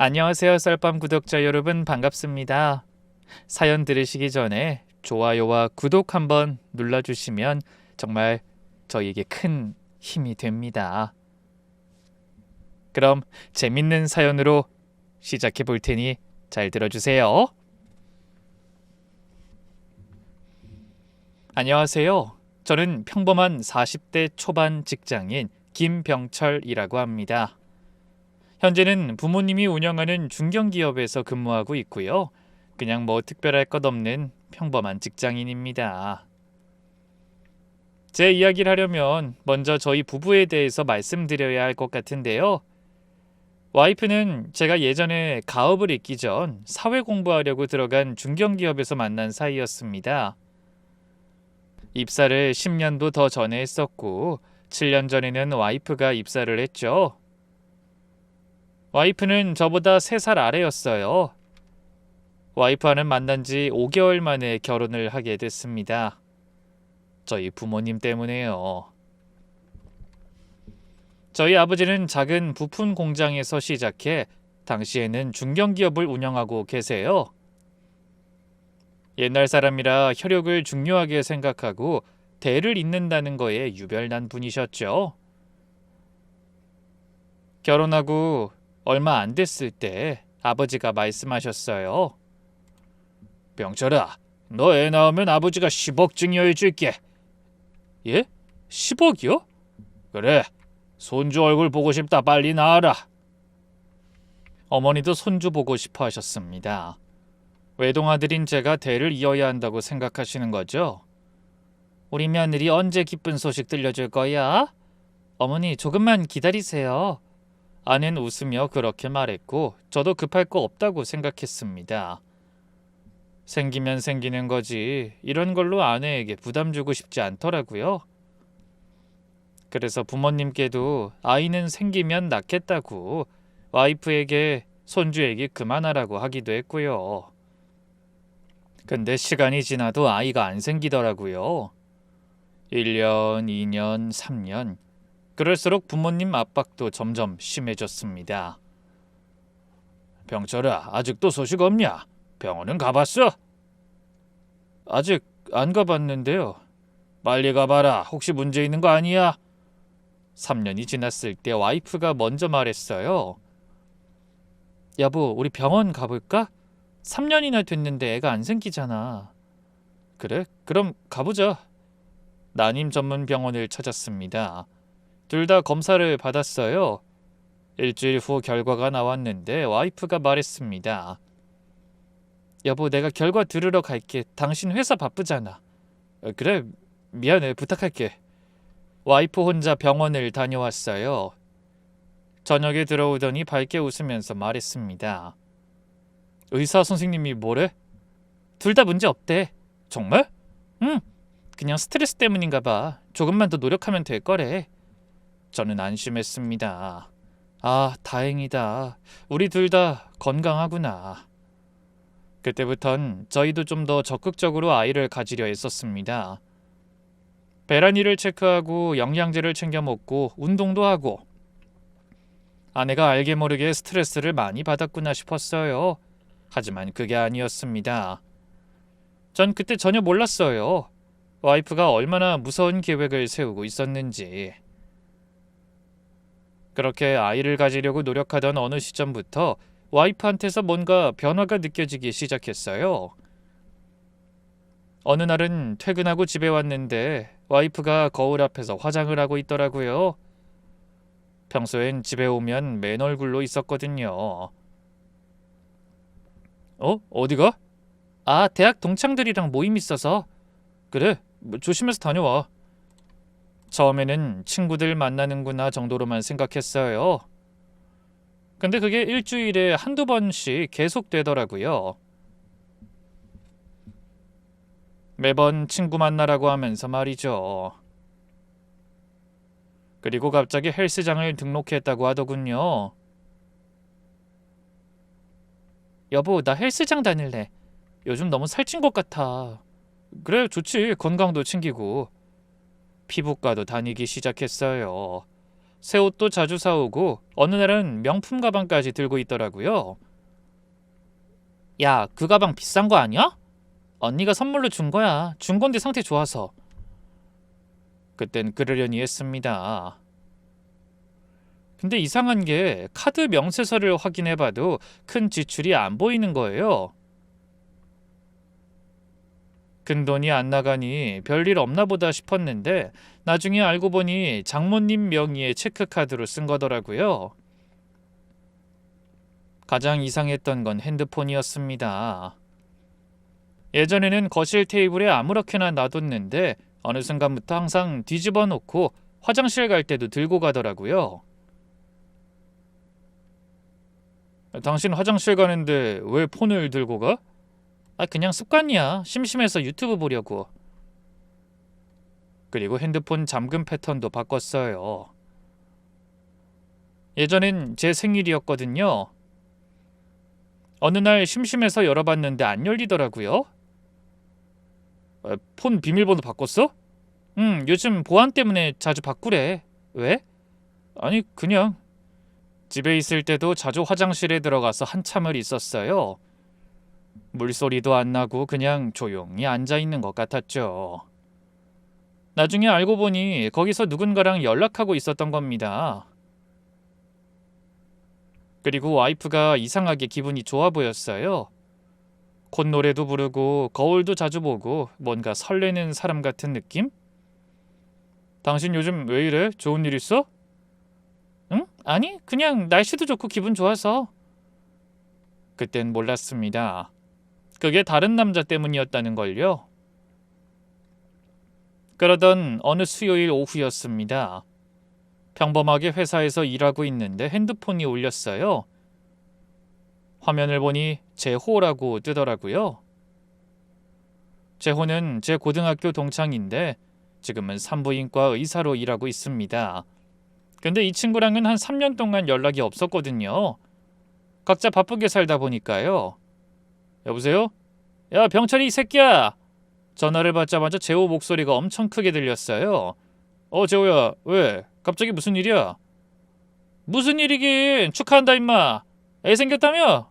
안녕하세요, 썰밤 구독자 여러분, 반갑습니다. 사연 들으시기 전에 좋아요와 구독 한번 눌러주시면 정말 저희에게 큰 힘이 됩니다. 그럼 재밌는 사연으로 시작해 볼 테니 잘 들어주세요. 안녕하세요. 저는 평범한 40대 초반 직장인 김병철이라고 합니다. 현재는 부모님이 운영하는 중견기업에서 근무하고 있고요. 그냥 뭐 특별할 것 없는 평범한 직장인입니다. 제 이야기를 하려면 먼저 저희 부부에 대해서 말씀드려야 할 것 같은데요. 와이프는 제가 예전에 가업을 잇기 전 사회 공부하려고 들어간 중견기업에서 만난 사이였습니다. 입사를 10년도 더 전에 했었고 7년 전에는 와이프가 입사를 했죠. 와이프는 저보다 3살 아래였어요. 와이프와는 만난 지 5개월 만에 결혼을 하게 됐습니다. 저희 부모님 때문에요. 저희 아버지는 작은 부품 공장에서 시작해 당시에는 중견기업을 운영하고 계세요. 옛날 사람이라 혈육을 중요하게 생각하고 대를 잇는다는 거에 유별난 분이셨죠. 결혼하고 얼마 안 됐을 때 아버지가 말씀하셨어요. 병철아, 너 애 낳으면 아버지가 10억 증여해 줄게. 예? 10억이요? 그래, 손주 얼굴 보고 싶다, 빨리 낳아라. 어머니도 손주 보고 싶어 하셨습니다. 외동아들인 제가 대를 이어야 한다고 생각하시는 거죠? 우리 며느리 언제 기쁜 소식 들려줄 거야? 어머니, 조금만 기다리세요. 아내는 웃으며 그렇게 말했고 저도 급할 거 없다고 생각했습니다. 생기면 생기는 거지 이런 걸로 아내에게 부담 주고 싶지 않더라고요. 그래서 부모님께도 아이는 생기면 낳겠다고 와이프에게 손주 얘기 그만하라고 하기도 했고요. 근데 시간이 지나도 아이가 안 생기더라고요. 1년, 2년, 3년 그럴수록 부모님 압박도 점점 심해졌습니다. 병철아, 아직도 소식 없냐? 병원은 가봤어? 아직 안 가봤는데요. 빨리 가봐라. 혹시 문제 있는 거 아니야? 3년이 지났을 때 와이프가 먼저 말했어요. 여보, 우리 병원 가볼까? 3년이나 됐는데 애가 안 생기잖아. 그래? 그럼 가보자. 난임 전문 병원을 찾았습니다. 둘 다 검사를 받았어요. 일주일 후 결과가 나왔는데 와이프가 말했습니다. 여보, 내가 결과 들으러 갈게. 당신 회사 바쁘잖아. 그래, 미안해. 부탁할게. 와이프 혼자 병원을 다녀왔어요. 저녁에 들어오더니 밝게 웃으면서 말했습니다. 의사 선생님이 뭐래? 둘 다 문제 없대. 정말? 응. 그냥 스트레스 때문인가 봐. 조금만 더 노력하면 될 거래. 저는 안심했습니다. 아, 다행이다. 우리 둘 다 건강하구나. 그때부턴 저희도 좀 더 적극적으로 아이를 가지려 했었습니다. 배란이를 체크하고 영양제를 챙겨 먹고 운동도 하고. 아내가 알게 모르게 스트레스를 많이 받았구나 싶었어요. 하지만 그게 아니었습니다. 전 그때 전혀 몰랐어요. 와이프가 얼마나 무서운 계획을 세우고 있었는지. 그렇게 아이를 가지려고 노력하던 어느 시점부터 와이프한테서 뭔가 변화가 느껴지기 시작했어요. 어느 날은 퇴근하고 집에 왔는데 와이프가 거울 앞에서 화장을 하고 있더라고요. 평소엔 집에 오면 맨 얼굴로 있었거든요. 어디가? 아, 대학 동창들이랑 모임 있어서. 그래, 조심해서 다녀와. 처음에는 친구들 만나는구나 정도로만 생각했어요. 근데 그게 일주일에 한두 번씩 계속되더라고요. 매번 친구 만나라고 하면서 말이죠. 그리고 갑자기 헬스장을 등록했다고 하더군요. 여보, 나 헬스장 다닐래. 요즘 너무 살찐 것 같아. 그래, 좋지. 건강도 챙기고. 피부과도 다니기 시작했어요. 새 옷도 자주 사오고 어느 날은 명품 가방까지 들고 있더라고요. 야, 그 가방 비싼 거 아니야? 언니가 선물로 준 거야. 준 건데 상태 좋아서. 그땐 그러려니 했습니다. 근데 이상한 게 카드 명세서를 확인해봐도 큰 지출이 안 보이는 거예요. 큰돈이 안 나가니 별일 없나 보다 싶었는데 나중에 알고 보니 장모님 명의의 체크카드로 쓴 거더라고요. 가장 이상했던 건 핸드폰이었습니다. 예전에는 거실 테이블에 아무렇게나 놔뒀는데 어느 순간부터 항상 뒤집어 놓고 화장실 갈 때도 들고 가더라고요. 당신 화장실 가는데 왜 폰을 들고 가? 그냥 습관이야. 심심해서 유튜브 보려고. 그리고 핸드폰 잠금 패턴도 바꿨어요. 예전엔 제 생일이었거든요. 어느 날 심심해서 열어봤는데 안 열리더라고요. 폰 비밀번호 바꿨어? 요즘 보안 때문에 자주 바꾸래. 왜? 아니, 그냥 집에 있을 때도 자주 화장실에 들어가서 한참을 있었어요. 물소리도 안 나고 그냥 조용히 앉아 있는 것 같았죠. 나중에 알고 보니 거기서 누군가랑 연락하고 있었던 겁니다. 그리고 와이프가 이상하게 기분이 좋아 보였어요. 콧노래도 부르고 거울도 자주 보고 뭔가 설레는 사람 같은 느낌? 당신 요즘 왜 이래? 좋은 일 있어? 응? 아니, 그냥 날씨도 좋고 기분 좋아서. 그땐 몰랐습니다. 그게 다른 남자 때문이었다는 걸요. 그러던 어느 수요일 오후였습니다. 평범하게 회사에서 일하고 있는데 핸드폰이 울렸어요. 화면을 보니 재호라고 뜨더라고요. 재호는 제 고등학교 동창인데 지금은 산부인과 의사로 일하고 있습니다. 근데 이 친구랑은 한 3년 동안 연락이 없었거든요. 각자 바쁘게 살다 보니까요. 여보세요? 야, 병철이 이 새끼야! 전화를 받자마자 재호 목소리가 엄청 크게 들렸어요. 재호야, 왜? 갑자기 무슨 일이야? 무슨 일이긴, 축하한다 임마. 애 생겼다며?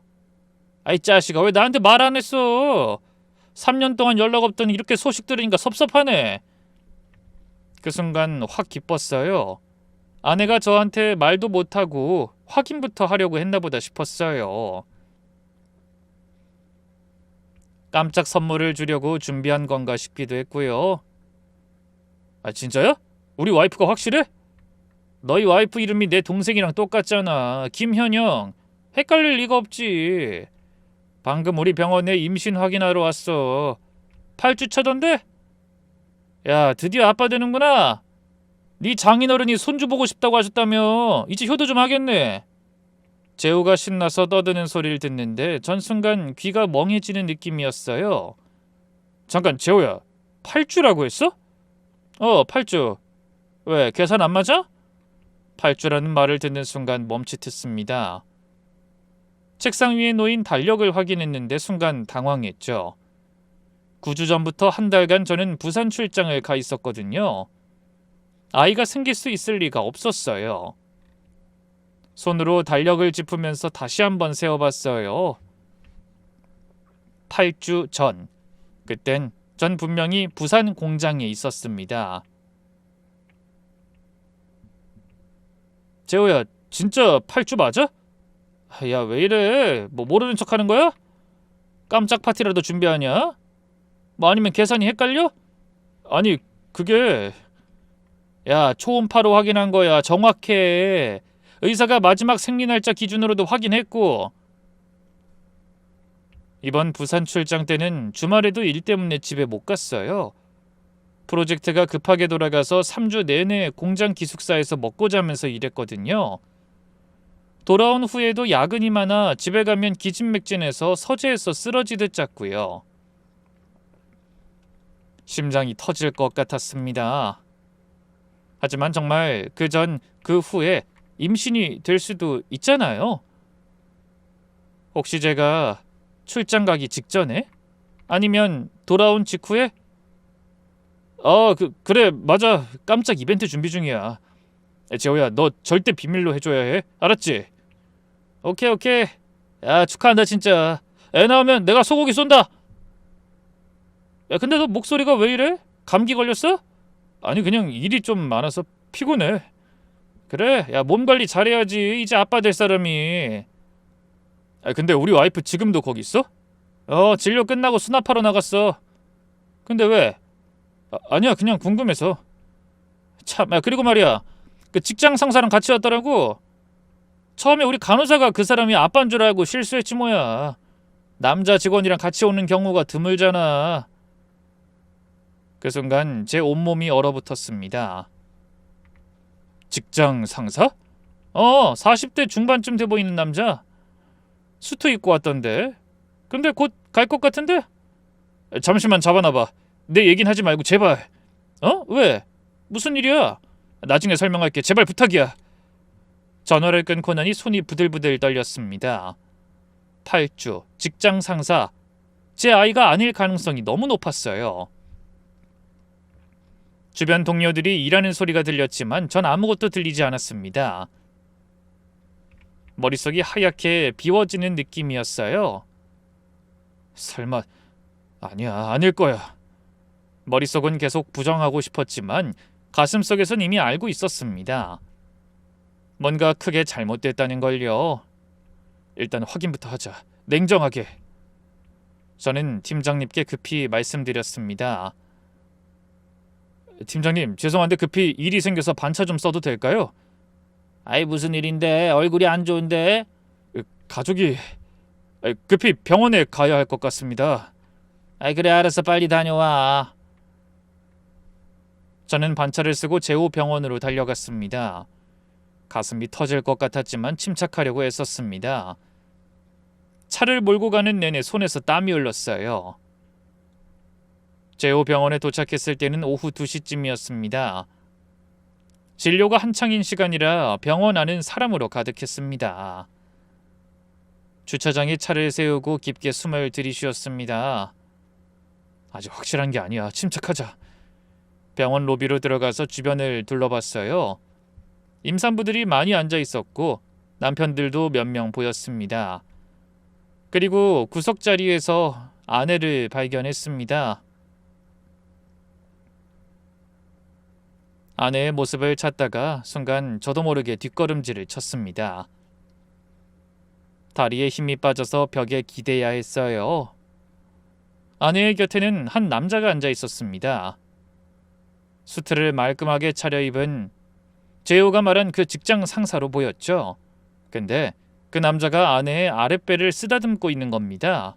아이 자식아, 왜 나한테 말 안 했어? 3년 동안 연락 없더니 이렇게 소식 들으니까 섭섭하네. 그 순간 확 기뻤어요. 아내가 저한테 말도 못하고 확인부터 하려고 했나 보다 싶었어요. 깜짝 선물을 주려고 준비한 건가 싶기도 했고요. 진짜야? 우리 와이프가 확실해? 너희 와이프 이름이 내 동생이랑 똑같잖아. 김현영. 헷갈릴 리가 없지. 방금 우리 병원에 임신 확인하러 왔어. 8주 차던데? 야, 드디어 아빠 되는구나. 네 장인어른이 손주 보고 싶다고 하셨다며. 이제 효도 좀 하겠네. 재호가 신나서 떠드는 소리를 듣는데 전 순간 귀가 멍해지는 느낌이었어요. 잠깐, 재호야. 8주라고 했어? 8주. 왜, 계산 안 맞아? 8주라는 말을 듣는 순간 멈칫했습니다. 책상 위에 놓인 달력을 확인했는데 순간 당황했죠. 9주 전부터 한 달간 저는 부산 출장을 가 있었거든요. 아이가 생길 수 있을 리가 없었어요. 손으로 달력을 짚으면서 다시 한번 세어봤어요. 8주 전. 그땐 전 분명히 부산 공장에 있었습니다. 재호야, 진짜 8주 맞아? 야, 왜 이래? 뭐 모르는 척하는 거야? 깜짝 파티라도 준비하냐? 뭐 아니면 계산이 헷갈려? 아니, 그게... 야, 초음파로 확인한 거야. 정확해. 의사가 마지막 생리 날짜 기준으로도 확인했고. 이번 부산 출장 때는 주말에도 일 때문에 집에 못 갔어요. 프로젝트가 급하게 돌아가서 3주 내내 공장 기숙사에서 먹고 자면서 일했거든요. 돌아온 후에도 야근이 많아 집에 가면 기진맥진해서 서재에서 쓰러지듯 잤고요. 심장이 터질 것 같았습니다. 하지만 정말 그 전, 그 후에 임신이 될 수도 있잖아요. 혹시 제가 출장 가기 직전에? 아니면 돌아온 직후에? 그래, 맞아. 깜짝 이벤트 준비 중이야. 재호야, 너 절대 비밀로 해줘야 해. 알았지? 오케이, 오케이. 야, 축하한다 진짜. 애 나오면 내가 소고기 쏜다. 야, 근데 너 목소리가 왜 이래? 감기 걸렸어? 아니, 그냥 일이 좀 많아서 피곤해. 그래, 야, 몸 관리 잘해야지. 이제 아빠 될 사람이. 근데 우리 와이프 지금도 거기 있어? 진료 끝나고 수납하러 나갔어. 근데 왜? 아니야, 그냥 궁금해서. 참, 그리고 말이야, 그 직장 상사랑 같이 왔더라고. 처음에 우리 간호사가 그 사람이 아빠인 줄 알고 실수했지 뭐야. 남자 직원이랑 같이 오는 경우가 드물잖아. 그 순간 제 온몸이 얼어붙었습니다. 직장 상사? 40대 중반쯤 돼 보이는 남자. 수트 입고 왔던데. 근데 곧 갈 것 같은데? 잠시만 잡아놔봐. 내 얘긴 하지 말고 제발. 왜? 무슨 일이야? 나중에 설명할게. 제발 부탁이야. 전화를 끊고 나니 손이 부들부들 떨렸습니다. 탈주, 직장 상사. 제 아이가 아닐 가능성이 너무 높았어요. 주변 동료들이 일하는 소리가 들렸지만 전 아무것도 들리지 않았습니다. 머릿속이 하얗게 비워지는 느낌이었어요. 설마, 아니야, 아닐 거야. 머릿속은 계속 부정하고 싶었지만 가슴속에선 이미 알고 있었습니다. 뭔가 크게 잘못됐다는 걸요. 일단 확인부터 하자. 냉정하게. 저는 팀장님께 급히 말씀드렸습니다. 팀장님, 죄송한데 급히 일이 생겨서 반차 좀 써도 될까요? 아이, 무슨 일인데? 얼굴이 안 좋은데? 가족이 급히 병원에 가야 할 것 같습니다. 그래, 알았어. 빨리 다녀와. 저는 반차를 쓰고 제호 병원으로 달려갔습니다. 가슴이 터질 것 같았지만 침착하려고 애썼습니다. 차를 몰고 가는 내내 손에서 땀이 흘렀어요. 제호 병원에 도착했을 때는 오후 2시쯤이었습니다. 진료가 한창인 시간이라 병원 안은 사람으로 가득했습니다. 주차장에 차를 세우고 깊게 숨을 들이쉬었습니다. 아직 확실한 게 아니야. 침착하자. 병원 로비로 들어가서 주변을 둘러봤어요. 임산부들이 많이 앉아 있었고 남편들도 몇 명 보였습니다. 그리고 구석자리에서 아내를 발견했습니다. 아내의 모습을 찾다가 순간 저도 모르게 뒷걸음질을 쳤습니다. 다리에 힘이 빠져서 벽에 기대야 했어요. 아내의 곁에는 한 남자가 앉아 있었습니다. 수트를 말끔하게 차려입은 제호가 말한 그 직장 상사로 보였죠. 근데 그 남자가 아내의 아랫배를 쓰다듬고 있는 겁니다.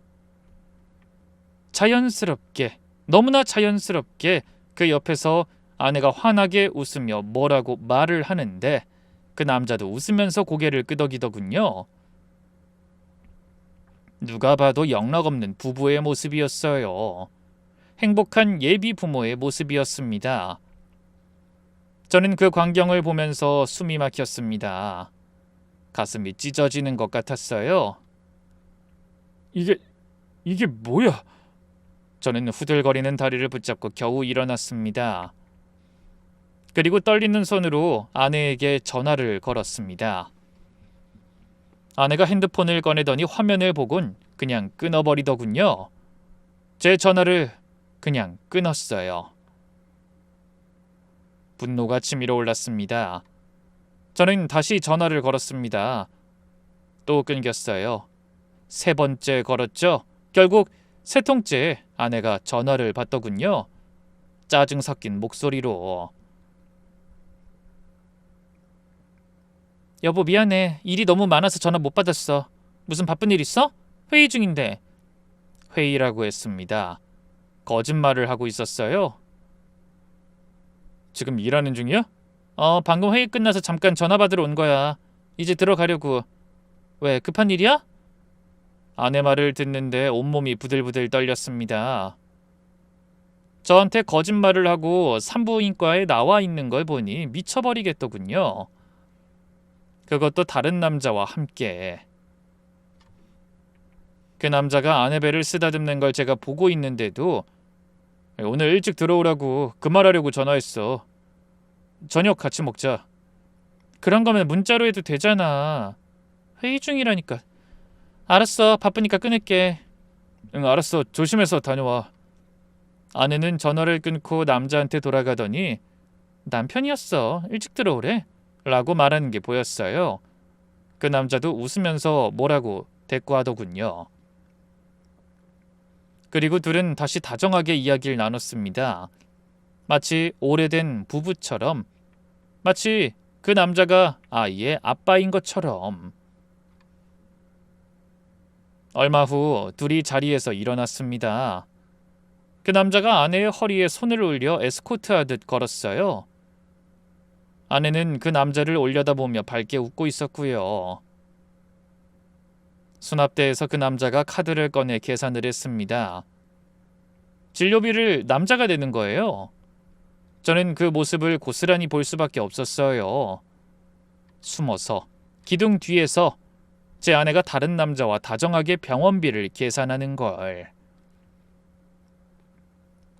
자연스럽게, 너무나 자연스럽게 그 옆에서 아내가 환하게 웃으며 뭐라고 말을 하는데 그 남자도 웃으면서 고개를 끄덕이더군요. 누가 봐도 영락없는 부부의 모습이었어요. 행복한 예비 부모의 모습이었습니다. 저는 그 광경을 보면서 숨이 막혔습니다. 가슴이 찢어지는 것 같았어요. 이게 뭐야? 저는 후들거리는 다리를 붙잡고 겨우 일어났습니다. 그리고 떨리는 손으로 아내에게 전화를 걸었습니다. 아내가 핸드폰을 꺼내더니 화면을 보곤 그냥 끊어버리더군요. 제 전화를 그냥 끊었어요. 분노가 치밀어 올랐습니다. 저는 다시 전화를 걸었습니다. 또 끊겼어요. 3번째 걸었죠. 결국 3통째 아내가 전화를 받더군요. 짜증 섞인 목소리로. 여보, 미안해. 일이 너무 많아서 전화 못 받았어. 무슨 바쁜 일 있어? 회의 중인데. 회의라고 했습니다. 거짓말을 하고 있었어요. 지금 일하는 중이야? 방금 회의 끝나서 잠깐 전화 받으러 온 거야. 이제 들어가려고. 왜, 급한 일이야? 아내 말을 듣는데 온몸이 부들부들 떨렸습니다. 저한테 거짓말을 하고 산부인과에 나와 있는 걸 보니 미쳐버리겠더군요. 그것도 다른 남자와 함께. 그 남자가 아내 배를 쓰다듬는 걸 제가 보고 있는데도 오늘 일찍 들어오라고 그 말하려고 전화했어. 저녁 같이 먹자. 그런 거면 문자로 해도 되잖아. 회의 중이라니까. 알았어. 바쁘니까 끊을게. 응, 알았어. 조심해서 다녀와. 아내는 전화를 끊고 남자한테 돌아가더니 남편이었어. 일찍 들어오래. 라고 말하는 게 보였어요. 그 남자도 웃으면서 뭐라고 대꾸하더군요. 그리고 둘은 다시 다정하게 이야기를 나눴습니다. 마치 오래된 부부처럼, 마치 그 남자가 아이의 아빠인 것처럼. 얼마 후 둘이 자리에서 일어났습니다. 그 남자가 아내의 허리에 손을 올려 에스코트하듯 걸었어요. 아내는 그 남자를 올려다보며 밝게 웃고 있었고요. 수납대에서 그 남자가 카드를 꺼내 계산을 했습니다. 진료비를 남자가 내는 거예요. 저는 그 모습을 고스란히 볼 수밖에 없었어요. 숨어서, 기둥 뒤에서 제 아내가 다른 남자와 다정하게 병원비를 계산하는 걸.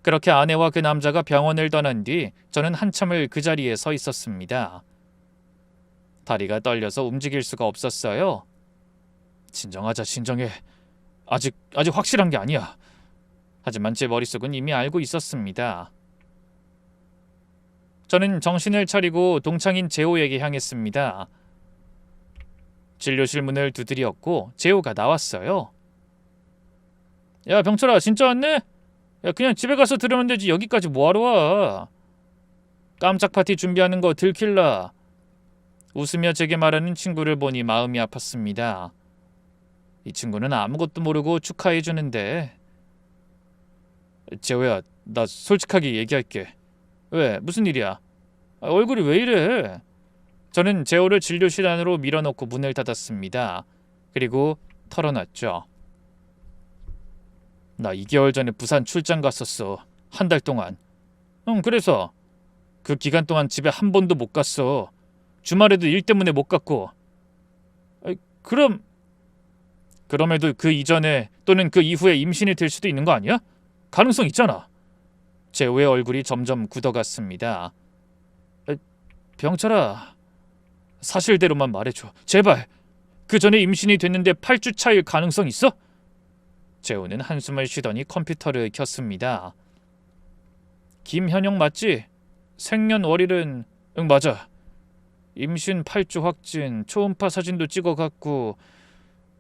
그렇게 아내와 그 남자가 병원을 떠난 뒤 저는 한참을 그 자리에 서 있었습니다. 다리가 떨려서 움직일 수가 없었어요. 진정하자, 진정해. 아직 확실한 게 아니야. 하지만 제 머릿속은 이미 알고 있었습니다. 저는 정신을 차리고 동창인 재호에게 향했습니다. 진료실 문을 두드렸고 재호가 나왔어요. 야, 병철아, 진짜 왔네? 야, 그냥 집에 가서 들으면 되지. 여기까지 뭐하러 와? 깜짝 파티 준비하는 거 들킬라. 웃으며 제게 말하는 친구를 보니 마음이 아팠습니다. 이 친구는 아무것도 모르고 축하해 주는데. 재호야, 나 솔직하게 얘기할게. 왜? 무슨 일이야? 얼굴이 왜 이래? 저는 재호를 진료실 안으로 밀어넣고 문을 닫았습니다. 그리고 털어놨죠. 나 2개월 전에 부산 출장 갔었어. 한 달 동안. 그래서 그 기간 동안 집에 한 번도 못 갔어. 주말에도 일 때문에 못 갔고. 그럼에도 그 이전에 또는 그 이후에 임신이 될 수도 있는 거 아니야? 가능성 있잖아. 재호의 얼굴이 점점 굳어갔습니다. 병철아, 사실대로만 말해줘. 제발. 그 전에 임신이 됐는데 8주 차일 가능성 있어? 재호는 한숨을 쉬더니 컴퓨터를 켰습니다. 김현영 맞지? 생년월일은 응, 맞아. 임신 8주 확진, 초음파 사진도 찍어갔고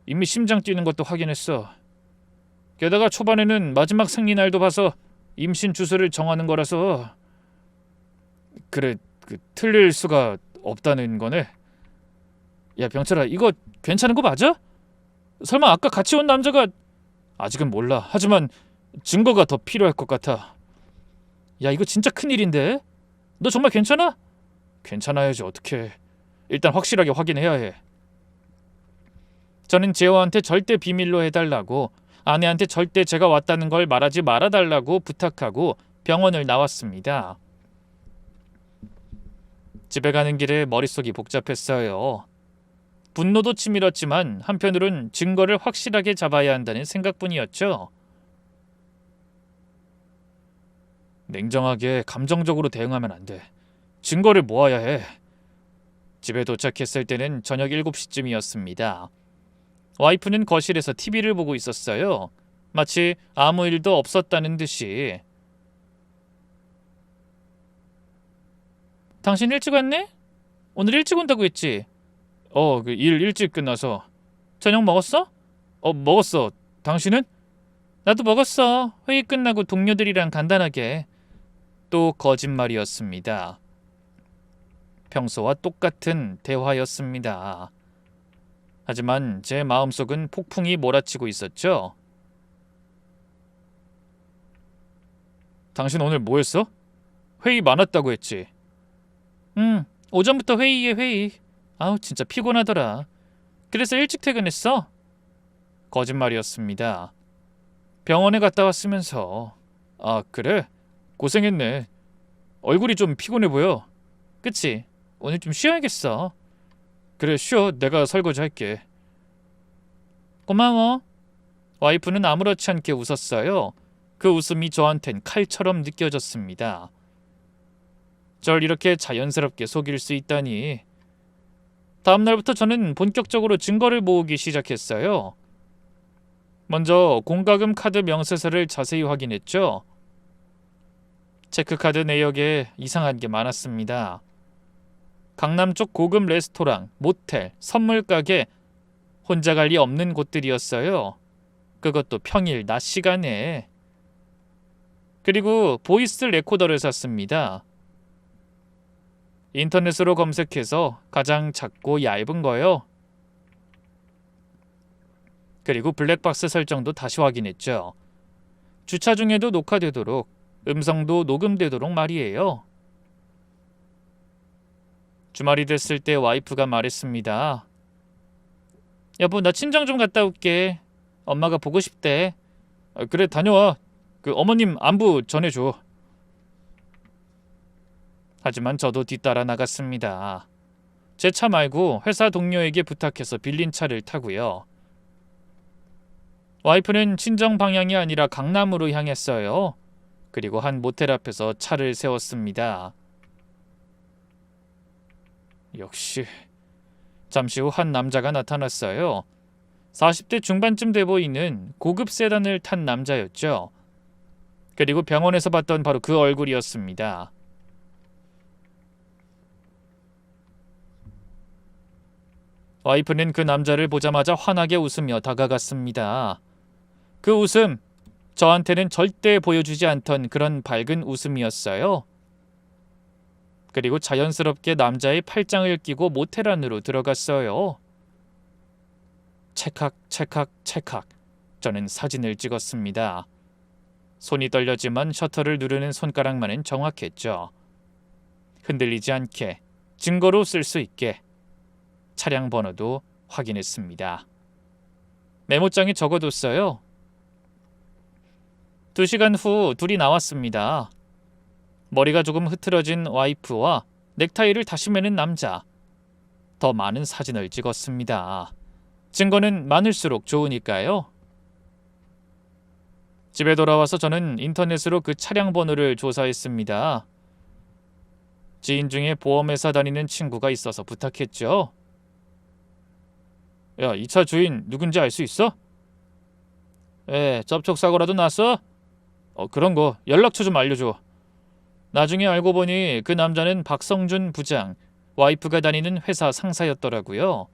이미 심장 뛰는 것도 확인했어. 게다가 초반에는 마지막 생리날도 봐서 임신 주소를 정하는 거라서. 그래, 틀릴 수가 없다는 거네. 야, 병철아, 이거 괜찮은 거 맞아? 설마 아까 같이 온 남자가... 아직은 몰라. 하지만 증거가 더 필요할 것 같아. 야, 이거 진짜 큰일인데? 너 정말 괜찮아? 괜찮아야지, 어떡해. 일단 확실하게 확인해야 해. 저는 재호한테 절대 비밀로 해달라고, 아내한테 절대 제가 왔다는 걸 말하지 말아달라고 부탁하고 병원을 나왔습니다. 집에 가는 길에 머릿속이 복잡했어요. 분노도 치밀었지만 한편으론 증거를 확실하게 잡아야 한다는 생각뿐이었죠. 냉정하게 감정적으로 대응하면 안 돼. 증거를 모아야 해. 집에 도착했을 때는 저녁 7시쯤이었습니다. 와이프는 거실에서 TV를 보고 있었어요. 마치 아무 일도 없었다는 듯이. 당신 일찍 왔네? 오늘 일찍 온다고 했지? 일 일찍 끝나서. 저녁 먹었어? 먹었어. 당신은? 나도 먹었어. 회의 끝나고 동료들이랑 간단하게. 또 거짓말이었습니다. 평소와 똑같은 대화였습니다. 하지만 제 마음속은 폭풍이 몰아치고 있었죠. 당신 오늘 뭐 했어? 회의 많았다고 했지? 오전부터 회의에 회의. 아우, 진짜 피곤하더라. 그래서 일찍 퇴근했어. 거짓말이었습니다. 병원에 갔다 왔으면서. 아, 그래? 고생했네. 얼굴이 좀 피곤해 보여. 그치? 오늘 좀 쉬어야겠어. 그래, 쉬어. 내가 설거지 할게. 고마워. 와이프는 아무렇지 않게 웃었어요. 그 웃음이 저한텐 칼처럼 느껴졌습니다. 절 이렇게 자연스럽게 속일 수 있다니. 다음 날부터 저는 본격적으로 증거를 모으기 시작했어요. 먼저 공과금 카드 명세서를 자세히 확인했죠. 체크카드 내역에 이상한 게 많았습니다. 강남 쪽 고급 레스토랑, 모텔, 선물 가게, 혼자 갈 리 없는 곳들이었어요. 그것도 평일 낮 시간에. 그리고 보이스 레코더를 샀습니다. 인터넷으로 검색해서 가장 작고 얇은 거요. 그리고 블랙박스 설정도 다시 확인했죠. 주차 중에도 녹화되도록, 음성도 녹음되도록 말이에요. 주말이 됐을 때 와이프가 말했습니다. 여보, 나 친정 좀 갔다 올게. 엄마가 보고 싶대. 그래, 다녀와. 어머님 안부 전해줘. 하지만 저도 뒤따라 나갔습니다. 제 차 말고 회사 동료에게 부탁해서 빌린 차를 타고요. 와이프는 친정 방향이 아니라 강남으로 향했어요. 그리고 한 모텔 앞에서 차를 세웠습니다. 역시. 잠시 후 한 남자가 나타났어요. 40대 중반쯤 돼 보이는 고급 세단을 탄 남자였죠. 그리고 병원에서 봤던 바로 그 얼굴이었습니다. 와이프는 그 남자를 보자마자 환하게 웃으며 다가갔습니다. 그 웃음, 저한테는 절대 보여주지 않던 그런 밝은 웃음이었어요. 그리고 자연스럽게 남자의 팔짱을 끼고 모텔 안으로 들어갔어요. 찰칵 찰칵 찰칵. 저는 사진을 찍었습니다. 손이 떨렸지만 셔터를 누르는 손가락만은 정확했죠. 흔들리지 않게, 증거로 쓸 수 있게. 차량 번호도 확인했습니다. 메모장에 적어뒀어요. 2시간 후 둘이 나왔습니다. 머리가 조금 흐트러진 와이프와 넥타이를 다시 매는 남자. 더 많은 사진을 찍었습니다. 증거는 많을수록 좋으니까요. 집에 돌아와서 저는 인터넷으로 그 차량 번호를 조사했습니다. 지인 중에 보험회사 다니는 친구가 있어서 부탁했죠. 야, 이 차 주인 누군지 알 수 있어? 접촉사고라도 났어? 그런 거 연락처 좀 알려줘. 나중에 알고 보니 그 남자는 박성준 부장, 와이프가 다니는 회사 상사였더라고요.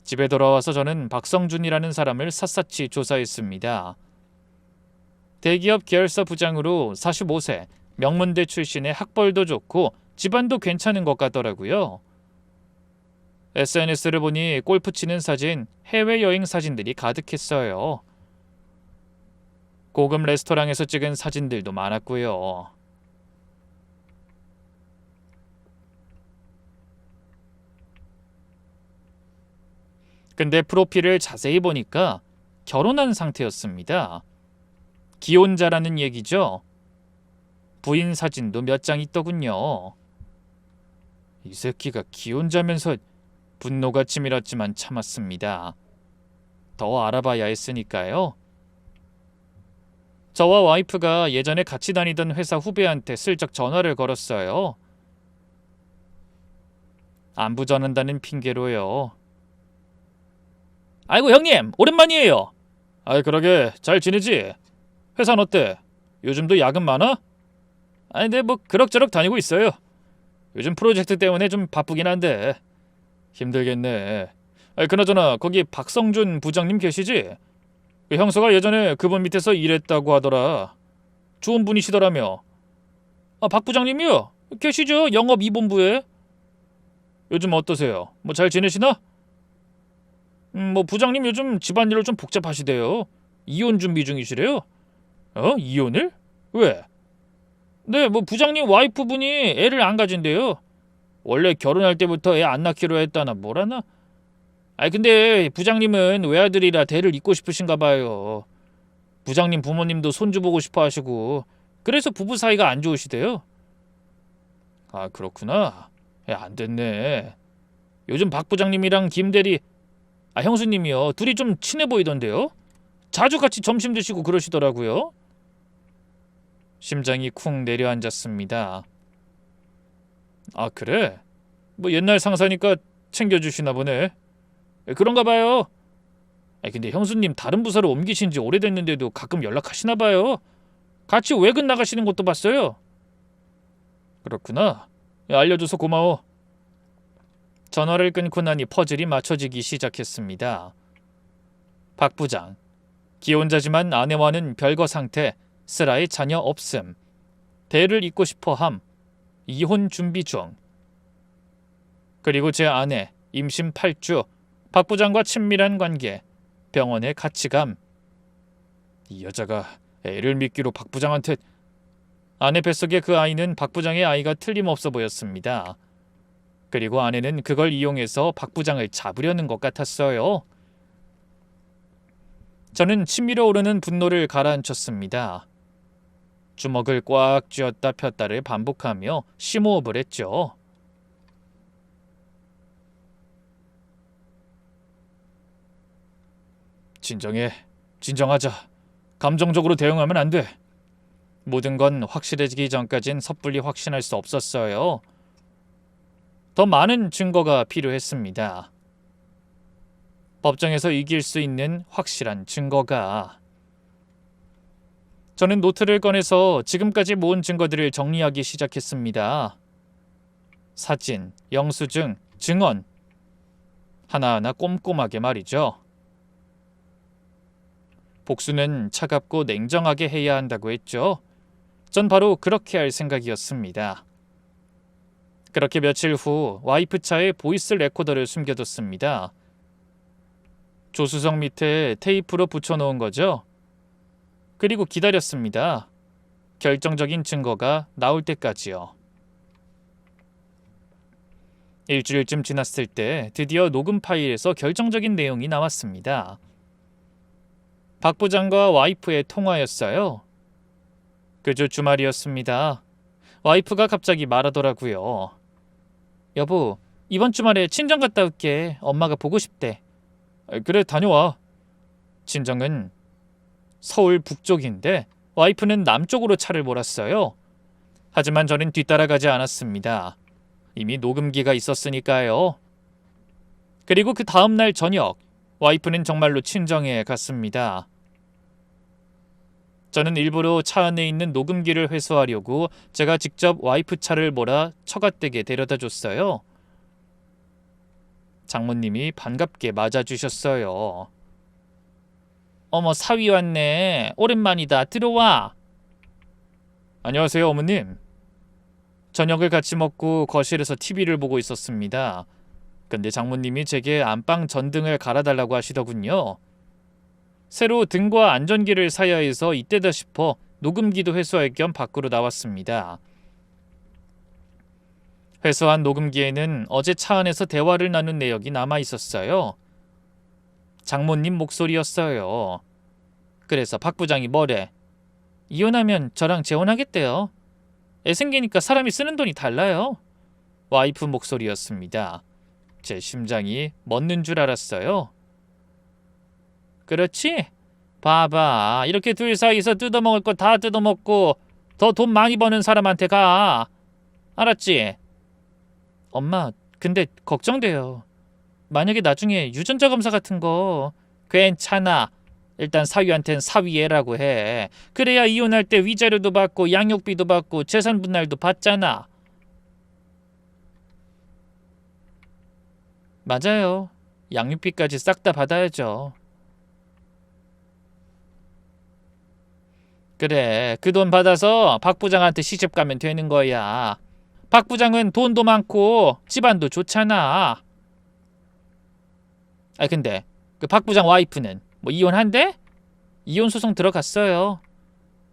집에 돌아와서 저는 박성준이라는 사람을 샅샅이 조사했습니다. 대기업 계열사 부장으로 45세, 명문대 출신의 학벌도 좋고 집안도 괜찮은 것 같더라고요. SNS를 보니 골프 치는 사진, 해외여행 사진들이 가득했어요. 고급 레스토랑에서 찍은 사진들도 많았고요. 근데 프로필을 자세히 보니까 결혼한 상태였습니다. 기혼자라는 얘기죠. 부인 사진도 몇 장 있더군요. 이 새끼가 기혼자면서 분노가 치밀었지만 참았습니다. 더 알아봐야 했으니까요. 저와 와이프가 예전에 같이 다니던 회사 후배한테 슬쩍 전화를 걸었어요. 안부 전한다는 핑계로요. 아이고 형님, 오랜만이에요. 그러게 잘 지내지? 회사는 어때? 요즘도 야근 많아? 네, 뭐 그럭저럭 다니고 있어요. 요즘 프로젝트 때문에 좀 바쁘긴 한데 힘들겠네. 그나저나 거기 박성준 부장님 계시지? 그 형수가 예전에 그분 밑에서 일했다고 하더라. 좋은 분이시더라며. 박 부장님이요? 계시죠? 영업 2본부에. 요즘 어떠세요? 뭐 잘 지내시나? 뭐 부장님 요즘 집안일로 좀 복잡하시대요. 이혼 준비 중이시래요. 이혼을? 왜? 네, 뭐 부장님 와이프분이 애를 안 가진대요. 원래 결혼할 때부터 애 안 낳기로 했다나 뭐라나? 근데 부장님은 외아들이라 대를 잇고 싶으신가 봐요. 부장님 부모님도 손주 보고 싶어 하시고 그래서 부부 사이가 안 좋으시대요. 그렇구나. 안 됐네. 요즘 박 부장님이랑 김 대리, 형수님이요. 둘이 좀 친해 보이던데요. 자주 같이 점심 드시고 그러시더라고요. 심장이 쿵 내려앉았습니다. 그래? 뭐 옛날 상사니까 챙겨주시나 보네. 그런가 봐요. 근데 형수님 다른 부서로 옮기신 지 오래됐는데도 가끔 연락하시나 봐요. 같이 외근 나가시는 것도 봤어요. 그렇구나. 알려줘서 고마워. 전화를 끊고 나니 퍼즐이 맞춰지기 시작했습니다. 박 부장. 기혼자지만 아내와는 별거 상태, 슬아의 자녀 없음, 대를 잇고 싶어함, 이혼 준비 중. 그리고 제 아내, 임신 8주, 박 부장과 친밀한 관계, 병원에 같이 감. 이 여자가 애를 미끼로 박 부장한테... 아내 뱃속의 그 아이는 박 부장의 아이가 틀림없어 보였습니다. 그리고 아내는 그걸 이용해서 박 부장을 잡으려는 것 같았어요. 저는 치밀어 오르는 분노를 가라앉혔습니다. 주먹을 꽉 쥐었다 폈다를 반복하며 심호흡을 했죠. 진정해. 진정하자. 감정적으로 대응하면 안 돼. 모든 건 확실해지기 전까진 섣불리 확신할 수 없었어요. 더 많은 증거가 필요했습니다. 법정에서 이길 수 있는 확실한 증거가. 저는 노트를 꺼내서 지금까지 모은 증거들을 정리하기 시작했습니다. 사진, 영수증, 증언. 하나하나 꼼꼼하게 말이죠. 복수는 차갑고 냉정하게 해야 한다고 했죠. 전 바로 그렇게 할 생각이었습니다. 그렇게 며칠 후 와이프 차에 보이스 레코더를 숨겨뒀습니다. 조수석 밑에 테이프로 붙여놓은 거죠. 그리고 기다렸습니다. 결정적인 증거가 나올 때까지요. 일주일쯤 지났을 때 드디어 녹음 파일에서 결정적인 내용이 나왔습니다. 박 부장과 와이프의 통화였어요. 그저 주말이었습니다. 와이프가 갑자기 말하더라고요. 여보, 이번 주말에 친정 갔다 올게. 엄마가 보고 싶대. 그래, 다녀와. 친정은 서울 북쪽인데 와이프는 남쪽으로 차를 몰았어요. 하지만 저는 뒤따라가지 않았습니다. 이미 녹음기가 있었으니까요. 그리고 그 다음날 저녁, 와이프는 정말로 친정에 갔습니다. 저는 일부러 차 안에 있는 녹음기를 회수하려고 제가 직접 와이프 차를 몰아 처갓댁에 데려다 줬어요. 장모님이 반갑게 맞아주셨어요. 어머, 사위 왔네. 오랜만이다. 들어와. 안녕하세요, 어머님. 저녁을 같이 먹고 거실에서 TV를 보고 있었습니다. 근데 장모님이 제게 안방 전등을 갈아달라고 하시더군요. 새로 등과 안전기를 사야 해서 이때다 싶어 녹음기도 회수할 겸 밖으로 나왔습니다. 회수한 녹음기에는 어제 차 안에서 대화를 나눈 내역이 남아 있었어요. 장모님 목소리였어요. 그래서 박 부장이 뭐래? 이혼하면 저랑 재혼하겠대요. 애 생기니까 사람이 쓰는 돈이 달라요. 와이프 목소리였습니다. 제 심장이 멎는 줄 알았어요. 그렇지? 봐봐. 이렇게 둘 사이에서 뜯어먹을 거 다 뜯어먹고 더 돈 많이 버는 사람한테 가. 알았지? 엄마, 근데 걱정돼요. 만약에 나중에 유전자 검사 같은 거. 괜찮아. 일단 사위한텐 사위애라고 해. 그래야 이혼할 때 위자료도 받고 양육비도 받고 재산 분할도 받잖아. 맞아요. 양육비까지 싹 다 받아야죠. 그래, 그 돈 받아서 박 부장한테 시집 가면 되는 거야. 박 부장은 돈도 많고 집안도 좋잖아. 근데 그 박 부장 와이프는 뭐 이혼한대? 이혼 소송 들어갔어요.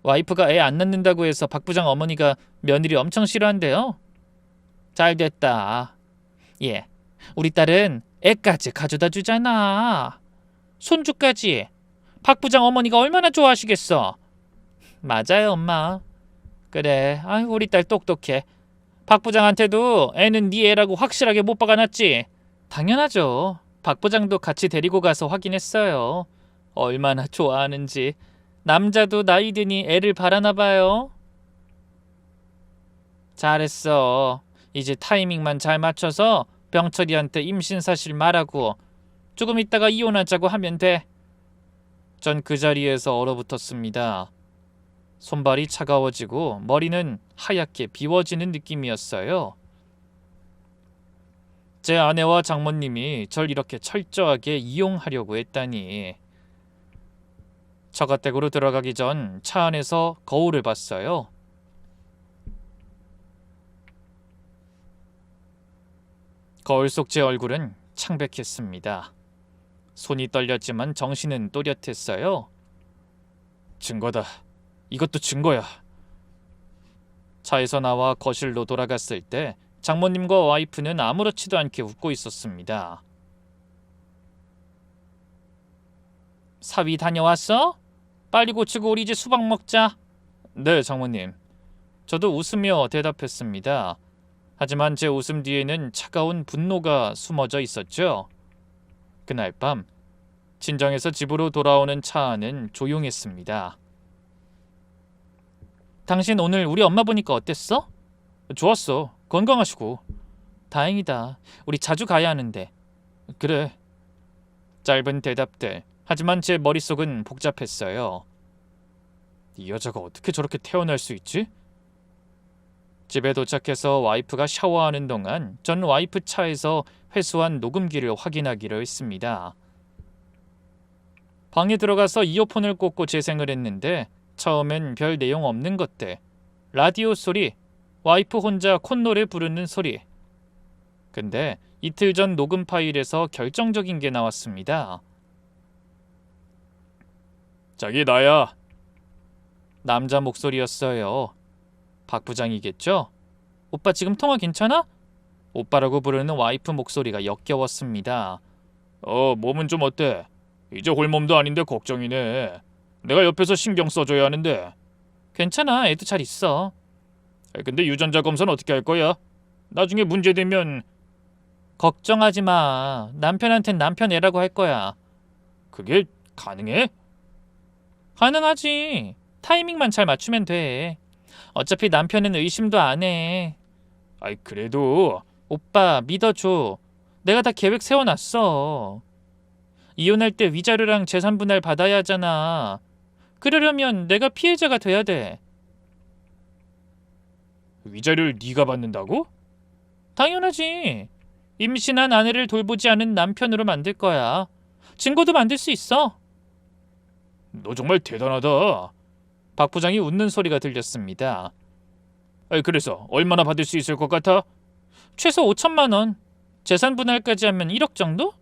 와이프가 애 안 낳는다고 해서 박 부장 어머니가 며느리 엄청 싫어한대요. 잘 됐다. 예, 우리 딸은 애까지 가져다 주잖아. 손주까지. 박 부장 어머니가 얼마나 좋아하시겠어. 맞아요, 엄마. 그래, 아유, 우리 딸 똑똑해. 박 부장한테도 애는 네 애라고 확실하게 못 박아놨지. 당연하죠. 박 부장도 같이 데리고 가서 확인했어요. 얼마나 좋아하는지. 남자도 나이 드니 애를 바라나 봐요. 잘했어. 이제 타이밍만 잘 맞춰서 병철이한테 임신 사실 말하고 조금 있다가 이혼하자고 하면 돼. 전 그 자리에서 얼어붙었습니다. 손발이 차가워지고 머리는 하얗게 비워지는 느낌이었어요. 제 아내와 장모님이 절 이렇게 철저하게 이용하려고 했다니. 처가댁으로 들어가기 전 차 안에서 거울을 봤어요. 거울 속 제 얼굴은 창백했습니다. 손이 떨렸지만 정신은 또렷했어요. 증거다. 이것도 증거야. 차에서 나와 거실로 돌아갔을 때 장모님과 와이프는 아무렇지도 않게 웃고 있었습니다. 사위 다녀왔어? 빨리 고치고 우리 이제 수박 먹자. 네, 장모님. 저도 웃으며 대답했습니다. 하지만 제 웃음 뒤에는 차가운 분노가 숨어져 있었죠. 그날 밤 친정에서 집으로 돌아오는 차 안은 조용했습니다. 당신 오늘 우리 엄마 보니까 어땠어? 좋았어. 건강하시고. 다행이다. 우리 자주 가야 하는데. 그래. 짧은 대답들. 하지만 제 머릿속은 복잡했어요. 이 여자가 어떻게 저렇게 태어날 수 있지? 집에 도착해서 와이프가 샤워하는 동안 전 와이프 차에서 회수한 녹음기를 확인하기로 했습니다. 방에 들어가서 이어폰을 꽂고 재생을 했는데 처음엔 별 내용 없는 것들. 라디오 소리, 와이프 혼자 콧노래 부르는 소리. 근데 이틀 전 녹음 파일에서 결정적인 게 나왔습니다. 자기 나야. 남자 목소리였어요. 박 부장이겠죠? 오빠 지금 통화 괜찮아? 오빠라고 부르는 와이프 목소리가 역겨웠습니다. 몸은 좀 어때? 이제 홀몸도 아닌데 걱정이네. 내가 옆에서 신경 써줘야 하는데. 괜찮아. 애도 잘 있어. 근데 유전자 검사는 어떻게 할 거야? 나중에 문제되면. 걱정하지 마. 남편한텐 남편 애라고 할 거야. 그게 가능해? 가능하지. 타이밍만 잘 맞추면 돼. 어차피 남편은 의심도 안 해. 아이 그래도. 오빠 믿어줘. 내가 다 계획 세워놨어. 이혼할 때 위자료랑 재산 분할 받아야 하잖아. 그러려면 내가 피해자가 돼야 돼. 위자료를 네가 받는다고? 당연하지. 임신한 아내를 돌보지 않은 남편으로 만들 거야. 증거도 만들 수 있어. 너 정말 대단하다. 박 부장이 웃는 소리가 들렸습니다. 그래서 얼마나 받을 수 있을 것 같아? 최소 5천만 원. 재산 분할까지 하면 1억 정도?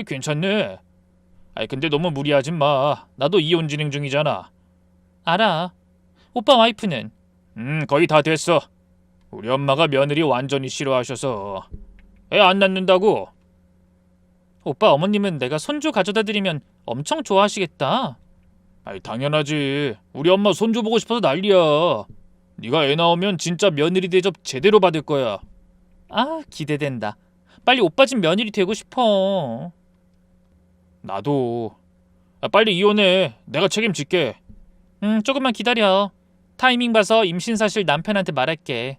괜찮네. 근데 너무 무리하지 마. 나도 이혼 진행 중이잖아. 알아. 오빠 와이프는? 거의 다 됐어. 우리 엄마가 며느리 완전히 싫어하셔서. 애 안 낳는다고. 오빠 어머님은 내가 손주 가져다 드리면 엄청 좋아하시겠다. 당연하지. 우리 엄마 손주 보고 싶어서 난리야. 네가 애 낳으면 진짜 며느리 대접 제대로 받을 거야. 기대된다. 빨리 오빠 집 며느리 되고 싶어. 나도. 빨리 이혼해. 내가 책임질게. 조금만 기다려. 타이밍 봐서 임신 사실 남편한테 말할게.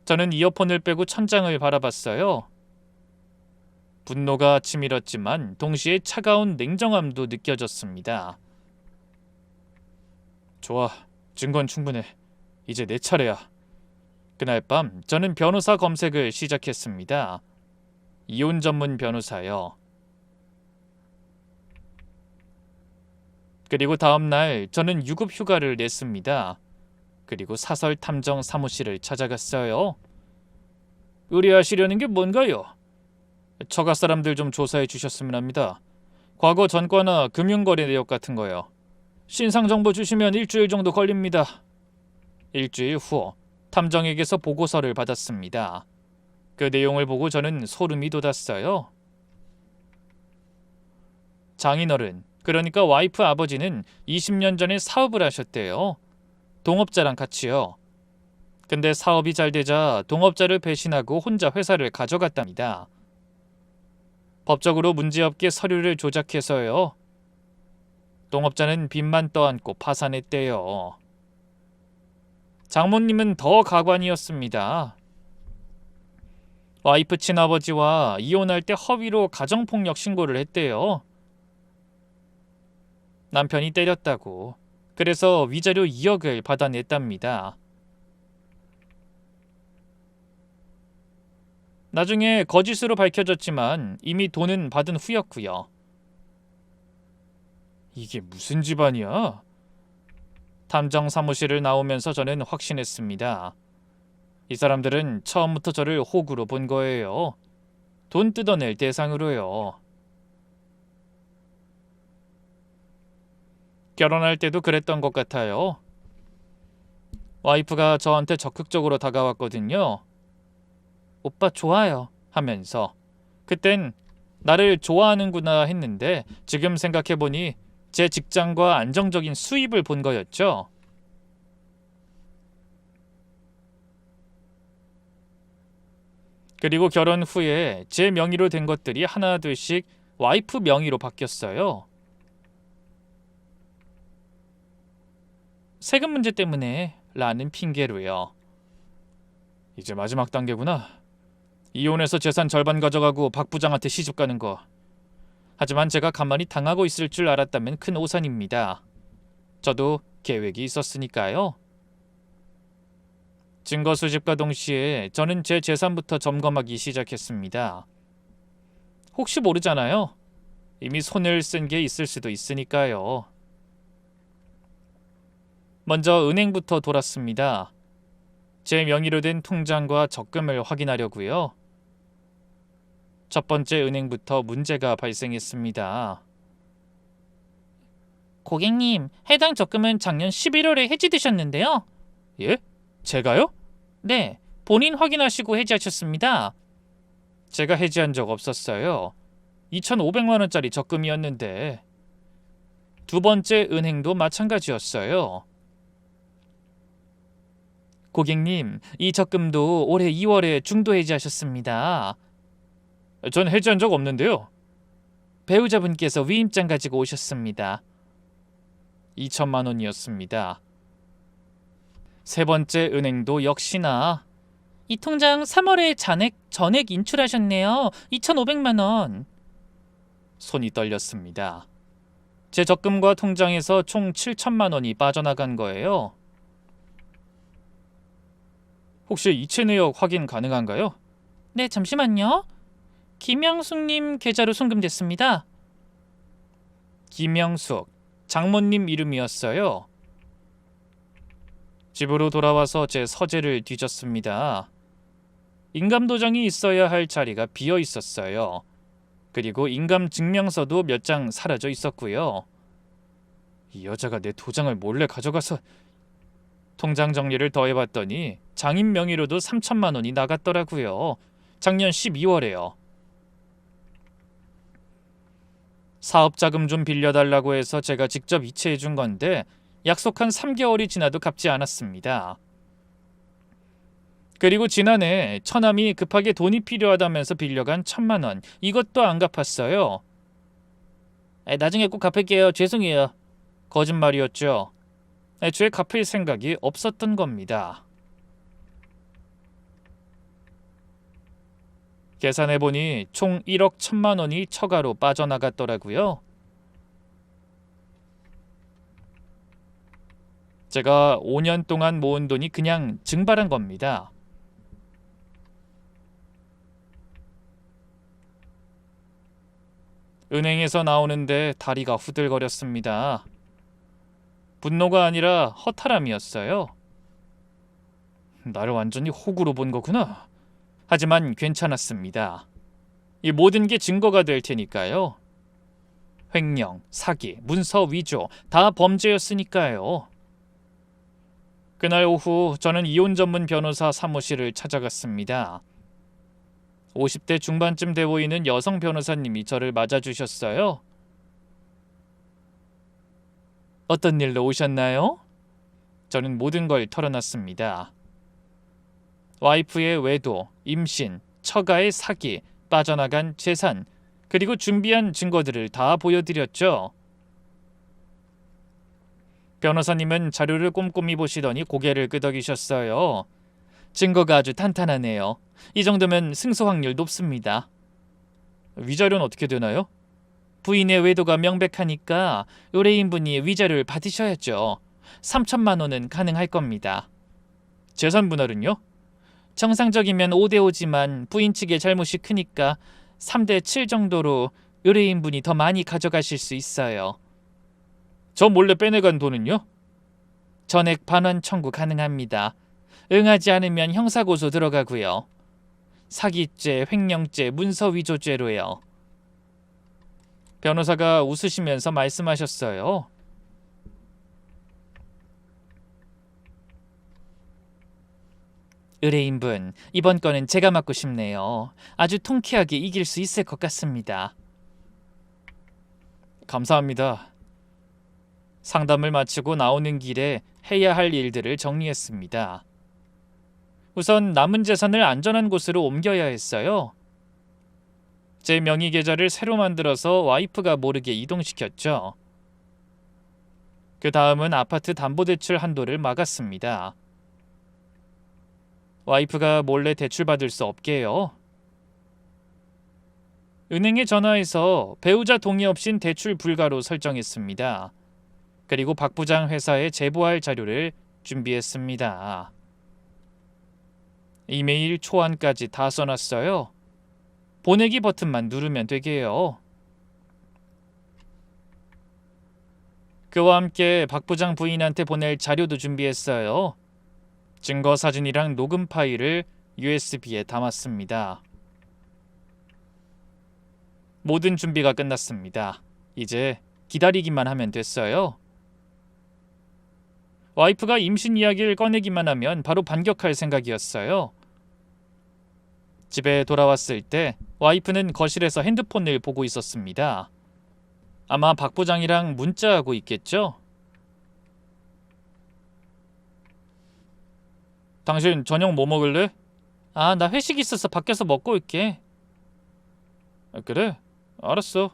저는 이어폰을 빼고 천장을 바라봤어요. 분노가 치밀었지만 동시에 차가운 냉정함도 느껴졌습니다. 좋아. 증거는 충분해. 이제 내 차례야. 그날 밤 저는 변호사 검색을 시작했습니다. 이혼 전문 변호사요. 그리고 다음 날 저는 유급 휴가를 냈습니다. 그리고 사설 탐정 사무실을 찾아갔어요. 의뢰하시려는 게 뭔가요? 처가 사람들 좀 조사해 주셨으면 합니다. 과거 전과나 금융거래 내역 같은 거요. 신상 정보 주시면 일주일 정도 걸립니다. 일주일 후 탐정에게서 보고서를 받았습니다. 그 내용을 보고 저는 소름이 돋았어요. 장인어른, 그러니까 와이프 아버지는 20년 전에 사업을 하셨대요. 동업자랑 같이요. 근데 사업이 잘 되자 동업자를 배신하고 혼자 회사를 가져갔답니다. 법적으로 문제없게 서류를 조작해서요. 동업자는 빚만 떠안고 파산했대요. 장모님은 더 가관이었습니다. 와이프 친아버지와 이혼할 때 허위로 가정폭력 신고를 했대요. 남편이 때렸다고. 그래서 위자료 2억을 받아냈답니다. 나중에 거짓으로 밝혀졌지만 이미 돈은 받은 후였고요. 이게 무슨 집안이야? 탐정 사무실을 나오면서 저는 확신했습니다. 이 사람들은 처음부터 저를 호구로 본 거예요. 돈 뜯어낼 대상으로요. 결혼할 때도 그랬던 것 같아요. 와이프가 저한테 적극적으로 다가왔거든요. 오빠 좋아요 하면서. 그땐 나를 좋아하는구나 했는데 지금 생각해보니 제 직장과 안정적인 수입을 본 거였죠. 그리고 결혼 후에 제 명의로 된 것들이 하나둘씩 와이프 명의로 바뀌었어요. 세금 문제 때문에 라는 핑계로요. 이제 마지막 단계구나. 이혼해서 재산 절반 가져가고 박 부장한테 시집 가는 거. 하지만 제가 가만히 당하고 있을 줄 알았다면 큰 오산입니다. 저도 계획이 있었으니까요. 증거 수집과 동시에 저는 제 재산부터 점검하기 시작했습니다. 혹시 모르잖아요. 이미 손을 쓴 게 있을 수도 있으니까요. 먼저 은행부터 돌았습니다. 제 명의로 된 통장과 적금을 확인하려고요. 첫 번째 은행부터 문제가 발생했습니다. 고객님, 해당 적금은 작년 11월에 해지되셨는데요. 예? 제가요? 네, 본인 확인하시고 해지하셨습니다. 제가 해지한 적 없었어요. 2,500만 원짜리 적금이었는데. 두 번째 은행도 마찬가지였어요. 고객님, 이 적금도 올해 2월에 중도 해지하셨습니다. 전 해지한 적 없는데요. 배우자분께서 위임장 가지고 오셨습니다. 2천만 원이었습니다. 세 번째 은행도 역시나 이 통장 3월에 전액 인출하셨네요. 2,500만 원. 손이 떨렸습니다. 제 적금과 통장에서 총 7천만 원이 빠져나간 거예요. 혹시 이체 내역 확인 가능한가요? 네, 잠시만요. 김영숙님 계좌로 송금됐습니다. 김영숙, 장모님 이름이었어요. 집으로 돌아와서 제 서재를 뒤졌습니다. 인감도장이 있어야 할 자리가 비어 있었어요. 그리고 인감증명서도 몇 장 사라져 있었고요. 이 여자가 내 도장을 몰래 가져가서. 통장 정리를 더해봤더니 장인 명의로도 3천만 원이 나갔더라고요. 작년 12월에요. 사업자금 좀 빌려달라고 해서 제가 직접 이체해준 건데 약속한 3개월이 지나도 갚지 않았습니다. 그리고 지난해 처남이 급하게 돈이 필요하다면서 빌려간 1,000만 원, 이것도 안 갚았어요. 나중에 꼭 갚을게요. 죄송해요. 거짓말이었죠. 애초에 갚을 생각이 없었던 겁니다. 계산해보니 총 1억 1,000만 원이 처가로 빠져나갔더라고요. 제가 5년 동안 모은 돈이 그냥 증발한 겁니다. 은행에서 나오는데 다리가 후들거렸습니다. 분노가 아니라 허탈함이었어요. 나를 완전히 호구로 본 거구나. 하지만 괜찮았습니다. 이 모든 게 증거가 될 테니까요. 횡령, 사기, 문서 위조 다 범죄였으니까요. 그날 오후 저는 이혼 전문 변호사 사무실을 찾아갔습니다. 50대 중반쯤 돼 보이는 여성 변호사님이 저를 맞아주셨어요. 어떤 일로 오셨나요? 저는 모든 걸 털어놨습니다. 와이프의 외도, 임신, 처가의 사기, 빠져나간 재산, 그리고 준비한 증거들을 다 보여드렸죠. 변호사님은 자료를 꼼꼼히 보시더니 고개를 끄덕이셨어요. 증거가 아주 탄탄하네요. 이 정도면 승소 확률 높습니다. 위자료는 어떻게 되나요? 부인의 외도가 명백하니까 의뢰인분이 위자료를 받으셔야죠. 3천만 원은 가능할 겁니다. 재산 분할은요? 정상적이면 5대5지만 부인 측의 잘못이 크니까 3대7 정도로 의뢰인분이 더 많이 가져가실 수 있어요. 저 몰래 빼내간 돈은요? 전액 반환 청구 가능합니다. 응하지 않으면 형사고소 들어가고요. 사기죄, 횡령죄, 문서위조죄로요. 변호사가 웃으시면서 말씀하셨어요. 의뢰인분, 이번 건은 제가 맡고 싶네요. 아주 통쾌하게 이길 수 있을 것 같습니다. 감사합니다. 상담을 마치고 나오는 길에 해야 할 일들을 정리했습니다. 우선 남은 재산을 안전한 곳으로 옮겨야 했어요. 제 명의 계좌를 새로 만들어서 와이프가 모르게 이동시켰죠. 그 다음은 아파트 담보대출 한도를 막았습니다. 와이프가 몰래 대출 받을 수 없게요. 은행에 전화해서 배우자 동의 없인 대출 불가로 설정했습니다. 그리고 박 부장 회사에 제보할 자료를 준비했습니다. 이메일 초안까지 다 써놨어요. 보내기 버튼만 누르면 되게요. 그와 함께 박 부장 부인한테 보낼 자료도 준비했어요. 증거 사진이랑 녹음 파일을 USB에 담았습니다. 모든 준비가 끝났습니다. 이제 기다리기만 하면 됐어요. 와이프가 임신 이야기를 꺼내기만 하면 바로 반격할 생각이었어요. 집에 돌아왔을 때 와이프는 거실에서 핸드폰을 보고 있었습니다. 아마 박 부장이랑 문자하고 있겠죠? 당신 저녁 뭐 먹을래? 아, 나 회식 있어서 밖에서 먹고 올게. 그래? 알았어.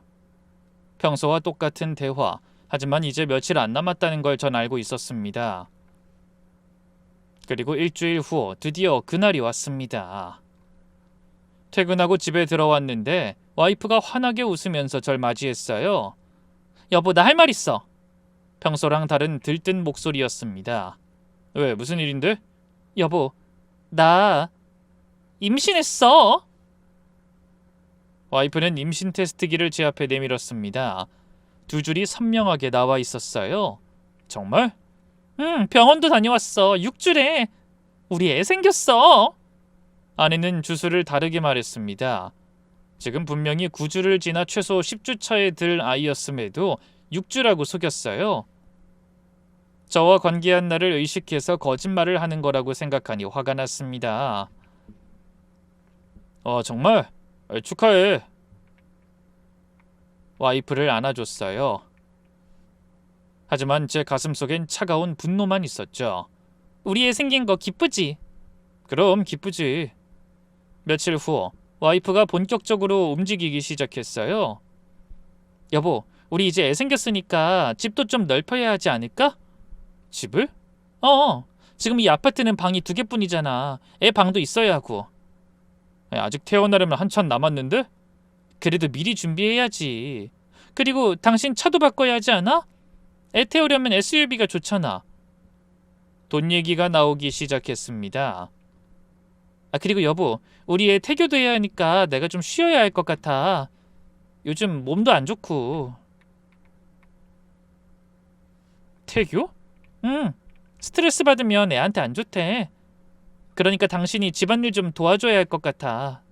평소와 똑같은 대화. 하지만 이제 며칠 안 남았다는 걸 전 알고 있었습니다. 그리고 일주일 후 드디어 그날이 왔습니다. 퇴근하고 집에 들어왔는데 와이프가 환하게 웃으면서 절 맞이했어요. 여보, 나 할 말 있어. 평소랑 다른 들뜬 목소리였습니다. 왜, 무슨 일인데? 여보, 나 임신했어. 와이프는 임신 테스트기를 제 앞에 내밀었습니다. 두 줄이 선명하게 나와 있었어요. 정말? 응, 병원도 다녀왔어. 6주래. 우리 애 생겼어. 아내는 주수를 다르게 말했습니다. 지금 분명히 9주를 지나 최소 10주 차에 들 아이였음에도 6주라고 속였어요. 저와 관계한 날을 의식해서 거짓말을 하는 거라고 생각하니 화가 났습니다. 정말? 축하해. 와이프를 안아줬어요. 하지만 제 가슴속엔 차가운 분노만 있었죠. 우리 애 생긴 거 기쁘지? 그럼 기쁘지. 며칠 후 와이프가 본격적으로 움직이기 시작했어요. 여보, 우리 이제 애 생겼으니까 집도 좀 넓혀야 하지 않을까? 집을? 지금 이 아파트는 방이 2개뿐이잖아. 애 방도 있어야 하고. 아직 태어나려면 한참 남았는데? 그래도 미리 준비해야지. 그리고 당신 차도 바꿔야 하지 않아? 애 태우려면 SUV가 좋잖아. 돈 얘기가 나오기 시작했습니다. 그리고 여보, 우리 애 태교도 해야 하니까 내가 좀 쉬어야 할 것 같아. 요즘 몸도 안 좋고. 태교? 응. 스트레스 받으면 애한테 안 좋대. 그러니까 당신이 집안일 좀 도와줘야 할 것 같아.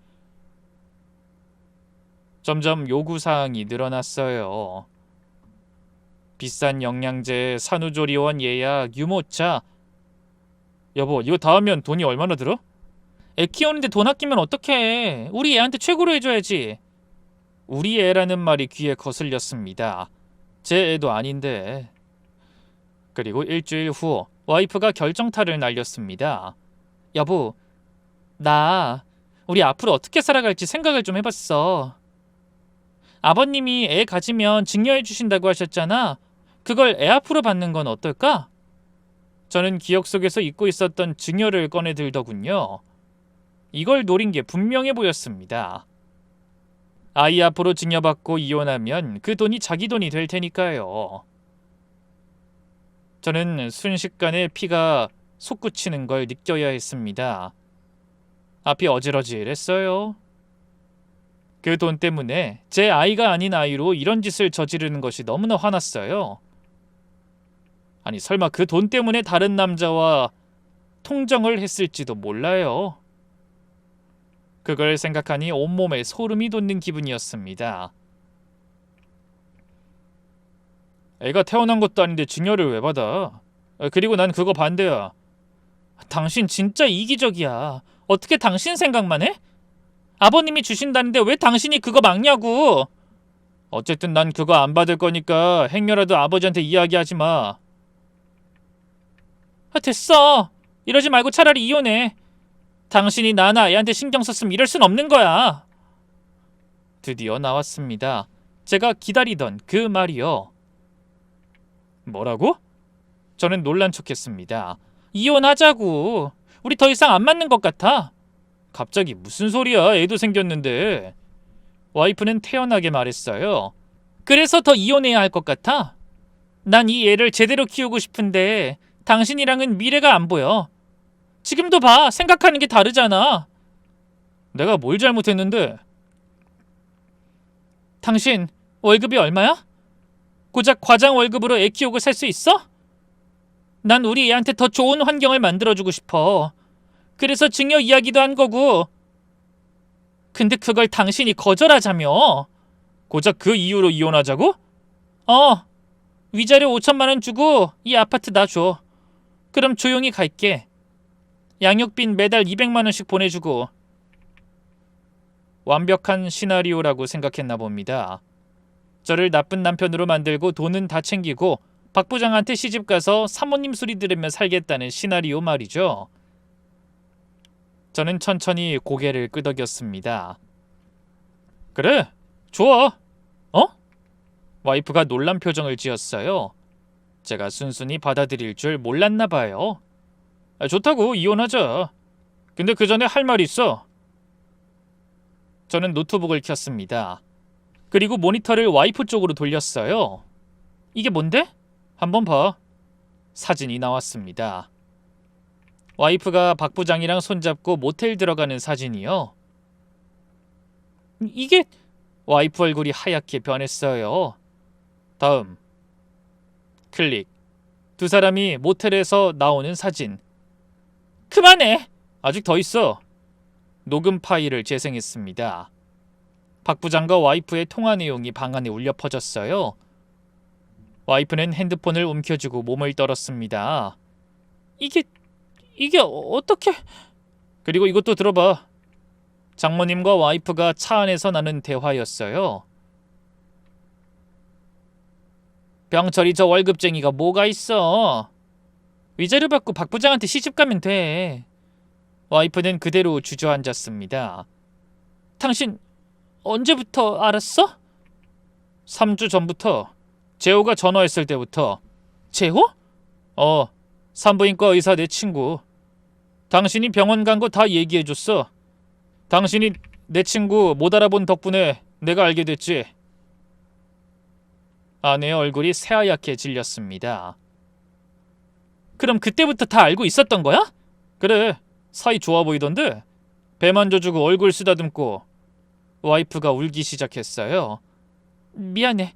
점점 요구사항이 늘어났어요. 비싼 영양제, 산후조리원 예약, 유모차. 여보, 이거 다 하면 돈이 얼마나 들어? 애 키우는데 돈 아끼면 어떡해. 우리 애한테 최고로 해줘야지. 우리 애라는 말이 귀에 거슬렸습니다. 제 애도 아닌데. 그리고 일주일 후 와이프가 결정타를 날렸습니다. 여보, 우리 앞으로 어떻게 살아갈지 생각을 좀 해봤어. 아버님이 애 가지면 증여해 주신다고 하셨잖아. 그걸 애 앞으로 받는 건 어떨까? 저는 기억 속에서 잊고 있었던 증여를 꺼내들더군요. 이걸 노린 게 분명해 보였습니다. 아이 앞으로 증여받고 이혼하면 그 돈이 자기 돈이 될 테니까요. 저는 순식간에 피가 솟구치는 걸 느껴야 했습니다. 앞이 어질어질했어요. 그 돈 때문에 제 아이가 아닌 아이로 이런 짓을 저지르는 것이 너무나 화났어요. 아니 설마 그 돈 때문에 다른 남자와 통정을 했을지도 몰라요. 그걸 생각하니 온몸에 소름이 돋는 기분이었습니다. 애가 태어난 것도 아닌데 증여를 왜 받아? 그리고 난 그거 반대야. 당신 진짜 이기적이야. 어떻게 당신 생각만 해? 아버님이 주신다는데 왜 당신이 그거 막냐고. 어쨌든 난 그거 안 받을 거니까 행여라도 아버지한테 이야기하지 마. 됐어. 이러지 말고 차라리 이혼해. 당신이 나나 애한테 신경 썼으면 이럴 순 없는 거야. 드디어 나왔습니다. 제가 기다리던 그 말이요. 뭐라고? 저는 놀란 척했습니다. 이혼하자고. 우리 더 이상 안 맞는 것 같아. 갑자기 무슨 소리야. 애도 생겼는데. 와이프는 태연하게 말했어요. 그래서 더 이혼해야 할 것 같아. 난 이 애를 제대로 키우고 싶은데 당신이랑은 미래가 안 보여. 지금도 봐. 생각하는 게 다르잖아. 내가 뭘 잘못했는데? 당신 월급이 얼마야? 고작 과장 월급으로 애 키우고 살 수 있어? 난 우리 애한테 더 좋은 환경을 만들어주고 싶어. 그래서 증여 이야기도 한 거고. 근데 그걸 당신이 거절하자며. 고작 그 이유로 이혼하자고? 위자료 5천만 원 주고 이 아파트 나 줘. 그럼 조용히 갈게. 양육빈 매달 200만 원씩 보내주고. 완벽한 시나리오라고 생각했나 봅니다. 저를 나쁜 남편으로 만들고 돈은 다 챙기고 박 부장한테 시집가서 사모님 소리 들으며 살겠다는 시나리오 말이죠. 저는 천천히 고개를 끄덕였습니다. 그래, 좋아. 와이프가 놀란 표정을 지었어요. 제가 순순히 받아들일 줄 몰랐나 봐요. 좋다고, 이혼하자. 근데 그 전에 할 말이 있어. 저는 노트북을 켰습니다. 그리고 모니터를 와이프 쪽으로 돌렸어요. 이게 뭔데? 한번 봐. 사진이 나왔습니다. 와이프가 박 부장이랑 손잡고 모텔 들어가는 사진이요. 이게... 와이프 얼굴이 하얗게 변했어요. 다음. 클릭. 두 사람이 모텔에서 나오는 사진. 그만해! 아직 더 있어. 녹음 파일을 재생했습니다. 박 부장과 와이프의 통화 내용이 방 안에 울려 퍼졌어요. 와이프는 핸드폰을 움켜쥐고 몸을 떨었습니다. 이게 어떻게... 그리고 이것도 들어봐. 장모님과 와이프가 차 안에서 나눈 대화였어요. 병철이 저 월급쟁이가 뭐가 있어. 위자료 받고 박 부장한테 시집가면 돼. 와이프는 그대로 주저앉았습니다. 당신 언제부터 알았어? 3주 전부터. 재호가 전화했을 때부터. 재호? 산부인과 의사 내 친구. 당신이 병원 간 거 다 얘기해줬어. 당신이 내 친구 못 알아본 덕분에 내가 알게 됐지. 아내의 얼굴이 새하얗게 질렸습니다. 그럼 그때부터 다 알고 있었던 거야? 그래, 사이 좋아 보이던데. 배 만져주고 얼굴 쓰다듬고. 와이프가 울기 시작했어요. 미안해.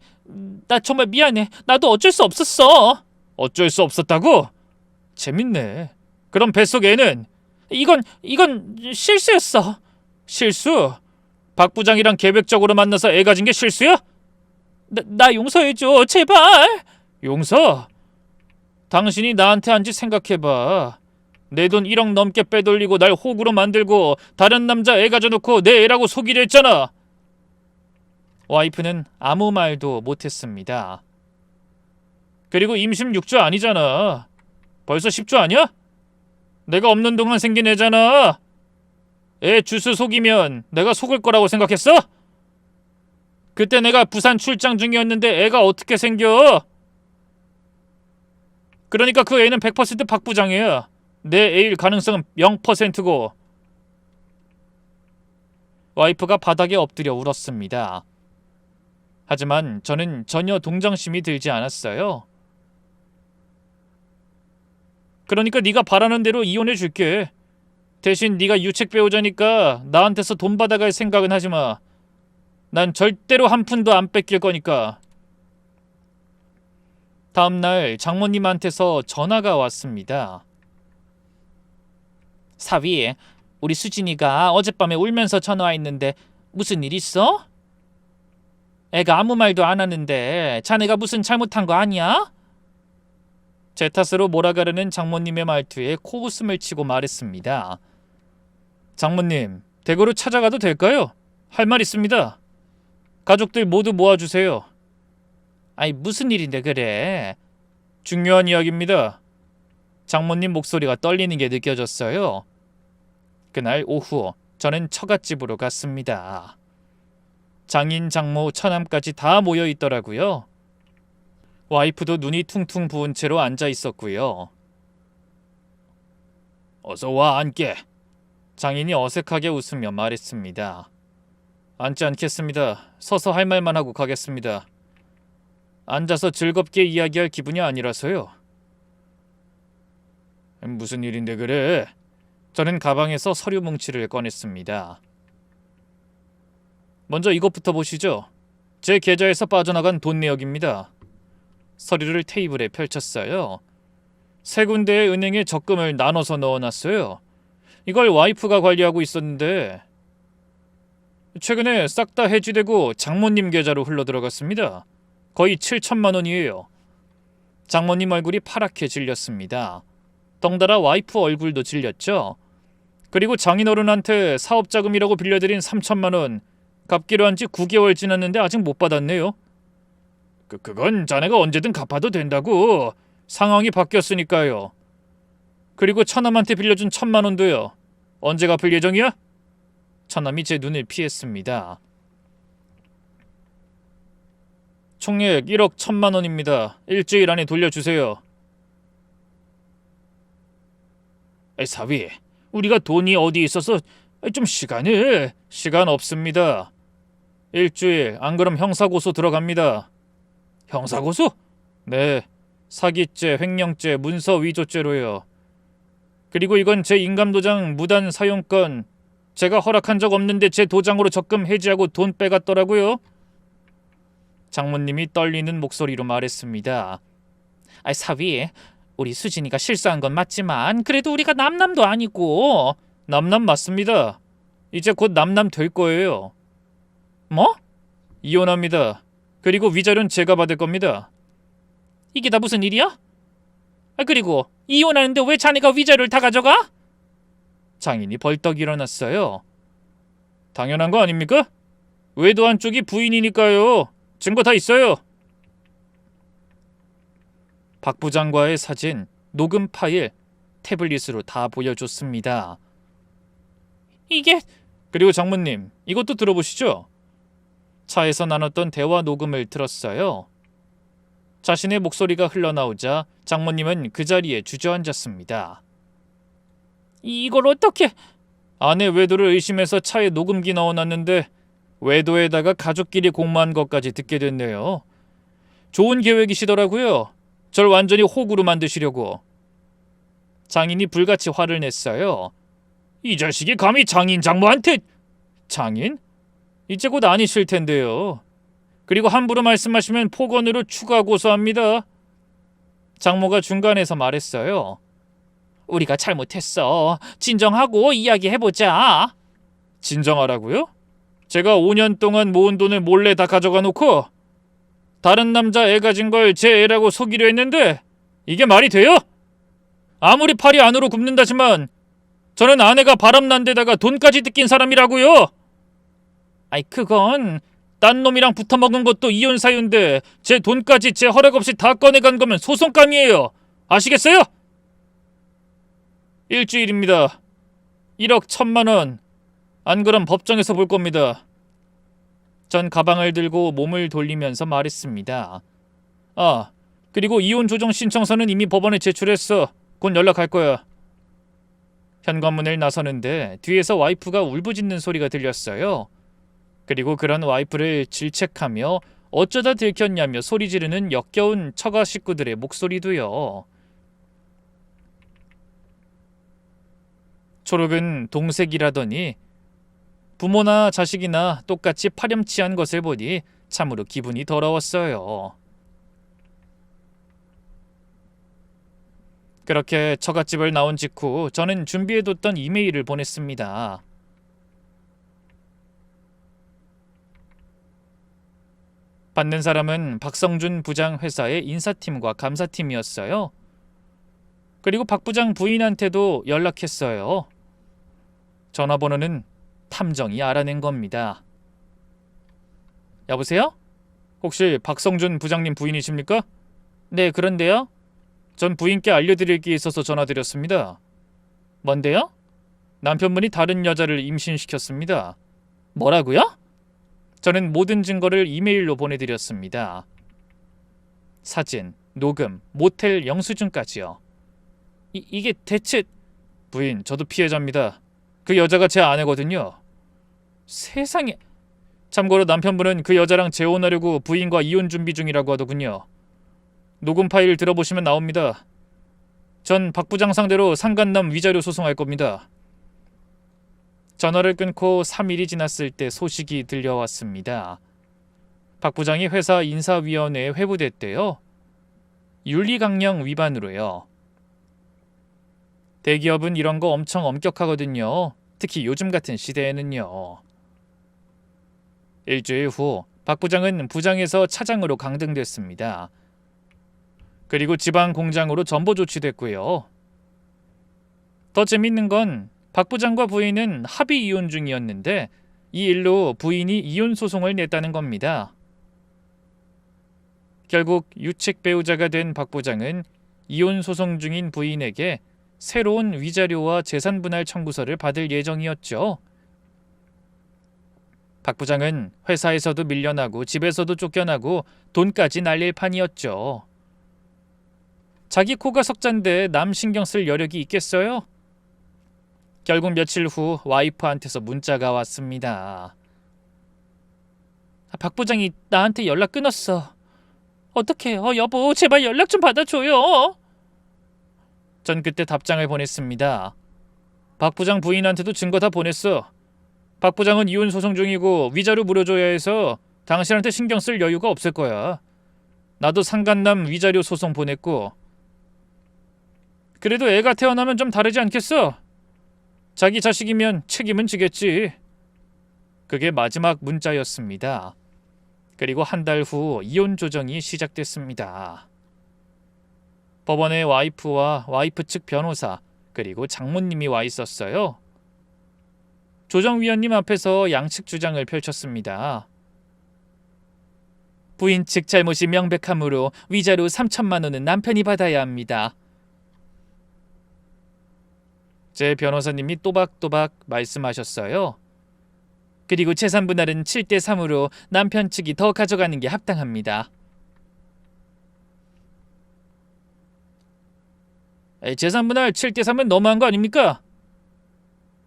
나 정말 미안해. 나도 어쩔 수 없었어. 어쩔 수 없었다고? 재밌네. 그럼 뱃속 애는? 이건 실수였어. 실수? 박 부장이랑 계획적으로 만나서 애 가진 게 실수야? 나 용서해줘, 제발. 용서? 당신이 나한테 한 짓 생각해봐. 내 돈 1억 넘게 빼돌리고 날 호구로 만들고 다른 남자 애 가져놓고 내 애라고 속이려 했잖아. 와이프는 아무 말도 못했습니다. 그리고 임신 6주 아니잖아. 벌써 10주 아니야? 내가 없는 동안 생긴 애잖아. 애 주스 속이면 내가 속을 거라고 생각했어? 그때 내가 부산 출장 중이었는데 애가 어떻게 생겨? 그러니까 그 애는 100% 박 부장이야. 내 애일 가능성은 0%고. 와이프가 바닥에 엎드려 울었습니다. 하지만 저는 전혀 동정심이 들지 않았어요. 그러니까 네가 바라는 대로 이혼해 줄게. 대신 네가 유책 배우자니까 나한테서 돈 받아갈 생각은 하지 마. 난 절대로 한 푼도 안 뺏길 거니까. 다음 날 장모님한테서 전화가 왔습니다. 사위, 우리 수진이가 어젯밤에 울면서 전화했는데 무슨 일 있어? 애가 아무 말도 안 하는데 자네가 무슨 잘못한 거 아니야? 제 탓으로 몰아가려는 장모님의 말투에 코웃음을 치고 말했습니다. 장모님, 댁으로 찾아가도 될까요? 할 말 있습니다. 가족들 모두 모아주세요. 아이, 무슨 일인데 그래? 중요한 이야기입니다. 장모님 목소리가 떨리는 게 느껴졌어요. 그날 오후 저는 처갓집으로 갔습니다. 장인, 장모, 처남까지 다 모여 있더라고요. 와이프도 눈이 퉁퉁 부은 채로 앉아 있었고요. 어서 와, 앉게. 장인이 어색하게 웃으며 말했습니다. 앉지 않겠습니다. 서서 할 말만 하고 가겠습니다. 앉아서 즐겁게 이야기할 기분이 아니라서요. 무슨 일인데 그래? 저는 가방에서 서류 뭉치를 꺼냈습니다. 먼저 이것부터 보시죠. 제 계좌에서 빠져나간 돈 내역입니다. 서류를 테이블에 펼쳤어요. 세 군데의 은행에 적금을 나눠서 넣어놨어요. 이걸 와이프가 관리하고 있었는데 최근에 싹 다 해지되고 장모님 계좌로 흘러들어갔습니다. 거의 7천만 원이에요. 장모님 얼굴이 파랗게 질렸습니다. 덩달아 와이프 얼굴도 질렸죠. 그리고 장인어른한테 사업자금이라고 빌려드린 3천만 원 갚기로 한 지 9개월 지났는데 아직 못 받았네요. 그건 자네가 언제든 갚아도 된다고. 상황이 바뀌었으니까요. 그리고 처남한테 빌려준 1,000만 원도요. 언제 갚을 예정이야? 처남이 제 눈을 피했습니다. 총액 1억 1,000만 원입니다. 일주일 안에 돌려주세요. 사위, 우리가 돈이 어디 있어서 좀 시간 없습니다. 일주일, 안 그럼 형사고소 들어갑니다. 형사고소? 네, 사기죄, 횡령죄, 문서 위조죄로요. 그리고 이건 제 인감도장 무단 사용권. 제가 허락한 적 없는데 제 도장으로 적금 해지하고 돈 빼갔더라고요. 장모님이 떨리는 목소리로 말했습니다. 사위, 우리 수진이가 실수한 건 맞지만 그래도 우리가 남남도 아니고. 남남 맞습니다. 이제 곧 남남 될 거예요. 뭐? 이혼합니다. 그리고 위자료는 제가 받을 겁니다. 이게 다 무슨 일이야? 그리고 이혼하는데 왜 자네가 위자료를 다 가져가? 장인이 벌떡 일어났어요. 당연한 거 아닙니까? 외도한 쪽이 부인이니까요. 증거 다 있어요. 박 부장과의 사진, 녹음 파일, 태블릿으로 다 보여줬습니다. 그리고 장모님, 이것도 들어보시죠. 차에서 나눴던 대화 녹음을 들었어요. 자신의 목소리가 흘러나오자 장모님은 그 자리에 주저앉았습니다. 이걸 어떻게... 아내 외도를 의심해서 차에 녹음기 넣어놨는데 외도에다가 가족끼리 공모한 것까지 듣게 됐네요. 좋은 계획이시더라고요. 절 완전히 호구로 만드시려고. 장인이 불같이 화를 냈어요. 이 자식이 감히 장인 장모한테... 장인? 이제 곧 아니실 텐데요. 그리고 함부로 말씀하시면 폭언으로 추가 고소합니다. 장모가 중간에서 말했어요. 우리가 잘못했어. 진정하고 이야기해보자. 진정하라고요? 제가 5년 동안 모은 돈을 몰래 다 가져가 놓고 다른 남자 애 가진 걸 제 애라고 속이려 했는데 이게 말이 돼요? 아무리 팔이 안으로 굽는다지만 저는 아내가 바람난 데다가 돈까지 뜯긴 사람이라고요. 그건 딴 놈이랑 붙어먹은 것도 이혼 사유인데 제 돈까지 제 허락 없이 다 꺼내간 거면 소송감이에요. 아시겠어요? 일주일입니다. 1억 1,000만 원. 안 그럼 법정에서 볼 겁니다. 전 가방을 들고 몸을 돌리면서 말했습니다. 그리고 이혼 조정 신청서는 이미 법원에 제출했어. 곧 연락할 거야. 현관문을 나서는데 뒤에서 와이프가 울부짖는 소리가 들렸어요. 그리고 그런 와이프를 질책하며 어쩌다 들켰냐며 소리 지르는 역겨운 처가 식구들의 목소리도요. 초록은 동색이라더니 부모나 자식이나 똑같이 파렴치한 것을 보니 참으로 기분이 더러웠어요. 그렇게 처갓집을 나온 직후 저는 준비해뒀던 이메일을 보냈습니다. 받는 사람은 박성준 부장 회사의 인사팀과 감사팀이었어요. 그리고 박 부장 부인한테도 연락했어요. 전화번호는 탐정이 알아낸 겁니다. 여보세요? 혹시 박성준 부장님 부인이십니까? 네, 그런데요. 전 부인께 알려드릴 게 있어서 전화드렸습니다. 뭔데요? 남편분이 다른 여자를 임신시켰습니다. 뭐라고요? 저는 모든 증거를 이메일로 보내드렸습니다. 사진, 녹음, 모텔 영수증까지요. 이게 대체... 부인, 저도 피해자입니다. 그 여자가 제 아내거든요. 세상에... 참고로 남편분은 그 여자랑 재혼하려고 부인과 이혼 준비 중이라고 하더군요. 녹음 파일 들어보시면 나옵니다. 전 박 부장 상대로 상간남 위자료 소송할 겁니다. 전화를 끊고 3일이 지났을 때 소식이 들려왔습니다. 박 부장이 회사 인사위원회에 회부됐대요. 윤리강령 위반으로요. 대기업은 이런 거 엄청 엄격하거든요. 특히 요즘 같은 시대에는요. 일주일 후 박 부장은 부장에서 차장으로 강등됐습니다. 그리고 지방 공장으로 전보 조치됐고요. 더 재밌는 건 박 부장과 부인은 합의 이혼 중이었는데 이 일로 부인이 이혼 소송을 냈다는 겁니다. 결국 유책 배우자가 된 박 부장은 이혼 소송 중인 부인에게 새로운 위자료와 재산분할 청구서를 받을 예정이었죠. 박 부장은 회사에서도 밀려나고 집에서도 쫓겨나고 돈까지 날릴 판이었죠. 자기 코가 석잔데 남 신경 쓸 여력이 있겠어요? 결국 며칠 후 와이프한테서 문자가 왔습니다. 박 부장이 나한테 연락 끊었어. 어떡해? 여보, 제발 연락 좀 받아줘요. 전 그때 답장을 보냈습니다. 박 부장 부인한테도 증거 다 보냈어. 박 부장은 이혼 소송 중이고 위자료 물어줘야 해서 당신한테 신경 쓸 여유가 없을 거야. 나도 상간남 위자료 소송 보냈고. 그래도 애가 태어나면 좀 다르지 않겠어? 자기 자식이면 책임은 지겠지. 그게 마지막 문자였습니다. 그리고 한 달 후 이혼 조정이 시작됐습니다. 법원에 와이프와 와이프 측 변호사 그리고 장모님이 와 있었어요. 조정위원님 앞에서 양측 주장을 펼쳤습니다. 부인 측 잘못이 명백하므로 위자료 3천만 원은 남편이 받아야 합니다. 제 변호사님이 또박또박 말씀하셨어요. 그리고 재산 분할은 7대 3으로 남편 측이 더 가져가는 게 합당합니다. 재산 분할 7대 3은 너무한 거 아닙니까?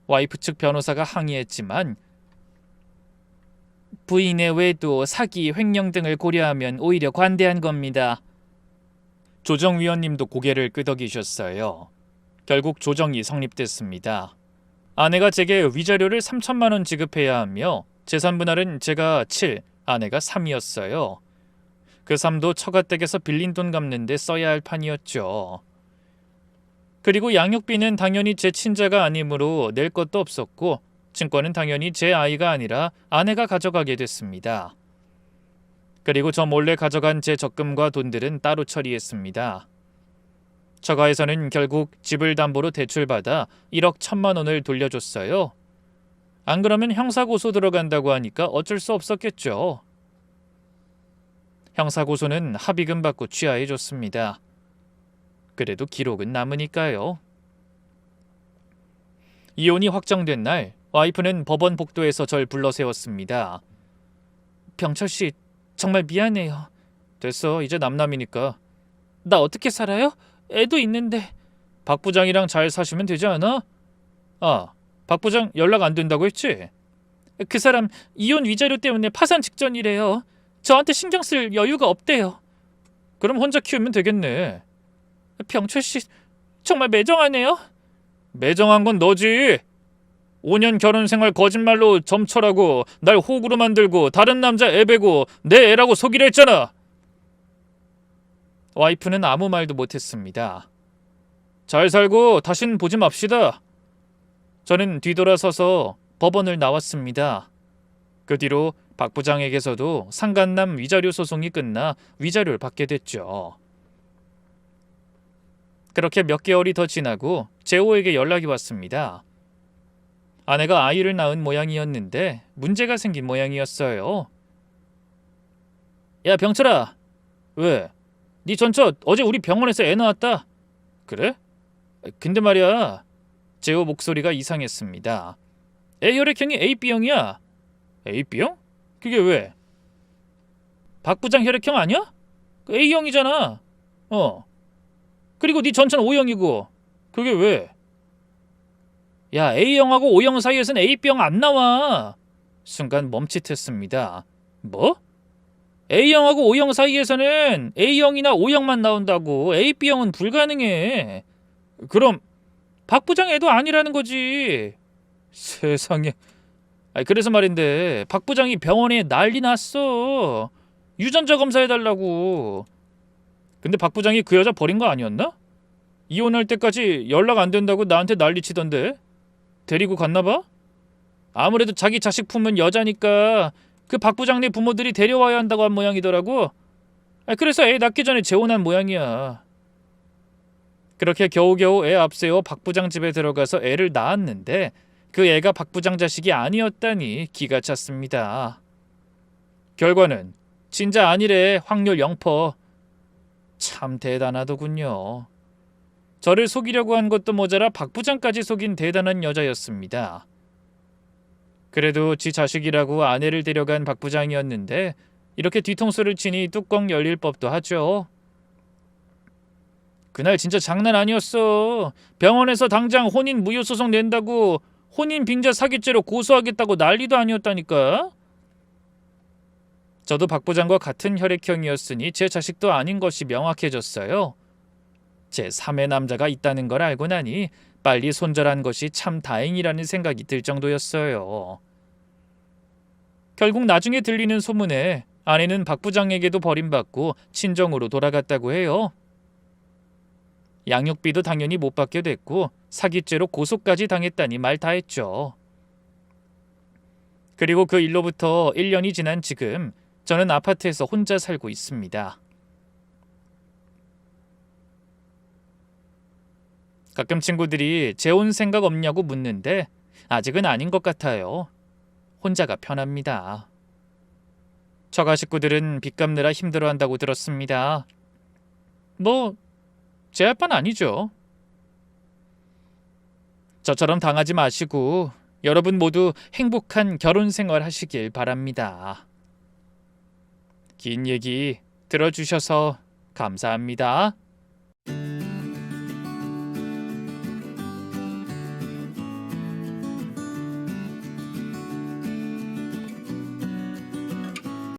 와이프 측 변호사가 항의했지만 부인의 외도, 사기, 횡령 등을 고려하면 오히려 관대한 겁니다. 조정위원님도 고개를 끄덕이셨어요. 결국 조정이 성립됐습니다. 아내가 제게 위자료를 3천만 원 지급해야 하며 재산 분할은 제가 7, 아내가 3이었어요. 그 3도 처가댁에서 빌린 돈 갚는 데 써야 할 판이었죠. 그리고 양육비는 당연히 제 친자가 아니므로 낼 것도 없었고 증권은 당연히 제 아이가 아니라 아내가 가져가게 됐습니다. 그리고 저 몰래 가져간 제 적금과 돈들은 따로 처리했습니다. 처가에서는 결국 집을 담보로 대출받아 1억 1천만 원을 돌려줬어요. 안 그러면 형사고소 들어간다고 하니까 어쩔 수 없었겠죠. 형사고소는 합의금 받고 취하해줬습니다. 그래도 기록은 남으니까요. 이혼이 확정된 날 와이프는 법원 복도에서 절 불러 세웠습니다. 병철씨, 정말 미안해요. 됐어, 이제 남남이니까. 나 어떻게 살아요? 애도 있는데. 박 부장이랑 잘 사시면 되지 않아? 아, 박 부장 연락 안 된다고 했지? 그 사람 이혼 위자료 때문에 파산 직전이래요. 저한테 신경 쓸 여유가 없대요. 그럼 혼자 키우면 되겠네. 병철 씨 정말 매정하네요. 매정한 건 너지. 5년 결혼 생활 거짓말로 점철하고 날 호구로 만들고 다른 남자 애배고 내 애라고 속이려 했잖아. 와이프는 아무 말도 못했습니다. 잘 살고 다신 보지 맙시다. 저는 뒤돌아서서 법원을 나왔습니다. 그 뒤로 박 부장에게서도 상간남 위자료 소송이 끝나 위자료를 받게 됐죠. 그렇게 몇 개월이 더 지나고 재호에게 연락이 왔습니다. 아내가 아이를 낳은 모양이었는데 문제가 생긴 모양이었어요. 야 병철아, 왜? 네 전처 어제 우리 병원에서 애 낳았다. 그래? 근데 말이야, 재호 목소리가 이상했습니다. 애 혈액형이 AB형이야. AB형? 그게 왜? 박 부장 혈액형 아니야? 그 A형이잖아. 그리고 네 전처는 O형이고. 그게 왜? 야, A형하고 O형 사이에서는 AB형 안 나와. 순간 멈칫했습니다. 뭐? A형하고 O형 사이에서는 A형이나 O형만 나온다고. AB형은 불가능해. 그럼 박 부장 애도 아니라는 거지. 세상에. 그래서 말인데 박 부장이 병원에 난리 났어. 유전자 검사해달라고. 근데 박 부장이 그 여자 버린 거 아니었나? 이혼할 때까지 연락 안 된다고 나한테 난리치던데. 데리고 갔나 봐? 아무래도 자기 자식 품은 여자니까 그 박 부장네 부모들이 데려와야 한다고 한 모양이더라고. 그래서 애 낳기 전에 재혼한 모양이야. 그렇게 겨우겨우 애 앞세워 박 부장 집에 들어가서 애를 낳았는데 그 애가 박 부장 자식이 아니었다니 기가 찼습니다. 결과는 진짜 아니래. 확률 0%. 참 대단하더군요. 저를 속이려고 한 것도 모자라 박 부장까지 속인 대단한 여자였습니다. 그래도 지 자식이라고 아내를 데려간 박 부장이었는데 이렇게 뒤통수를 치니 뚜껑 열릴 법도 하죠. 그날 진짜 장난 아니었어. 병원에서 당장 혼인 무효소송 낸다고 혼인 빙자 사기죄로 고소하겠다고 난리도 아니었다니까. 저도 박 부장과 같은 혈액형이었으니 제 자식도 아닌 것이 명확해졌어요. 제 3의 남자가 있다는 걸 알고 나니 빨리 손절한 것이 참 다행이라는 생각이 들 정도였어요. 결국 나중에 들리는 소문에 아내는 박 부장에게도 버림받고 친정으로 돌아갔다고 해요. 양육비도 당연히 못 받게 됐고 사기죄로 고소까지 당했다니 말 다 했죠. 그리고 그 일로부터 1년이 지난 지금 저는 아파트에서 혼자 살고 있습니다. 가끔 친구들이 재혼 생각 없냐고 묻는데 아직은 아닌 것 같아요. 혼자가 편합니다. 처가 식구들은 빚 갚느라 힘들어한다고 들었습니다. 뭐 제 할 바는 아니죠. 저처럼 당하지 마시고 여러분 모두 행복한 결혼 생활 하시길 바랍니다. 긴 얘기 들어주셔서 감사합니다.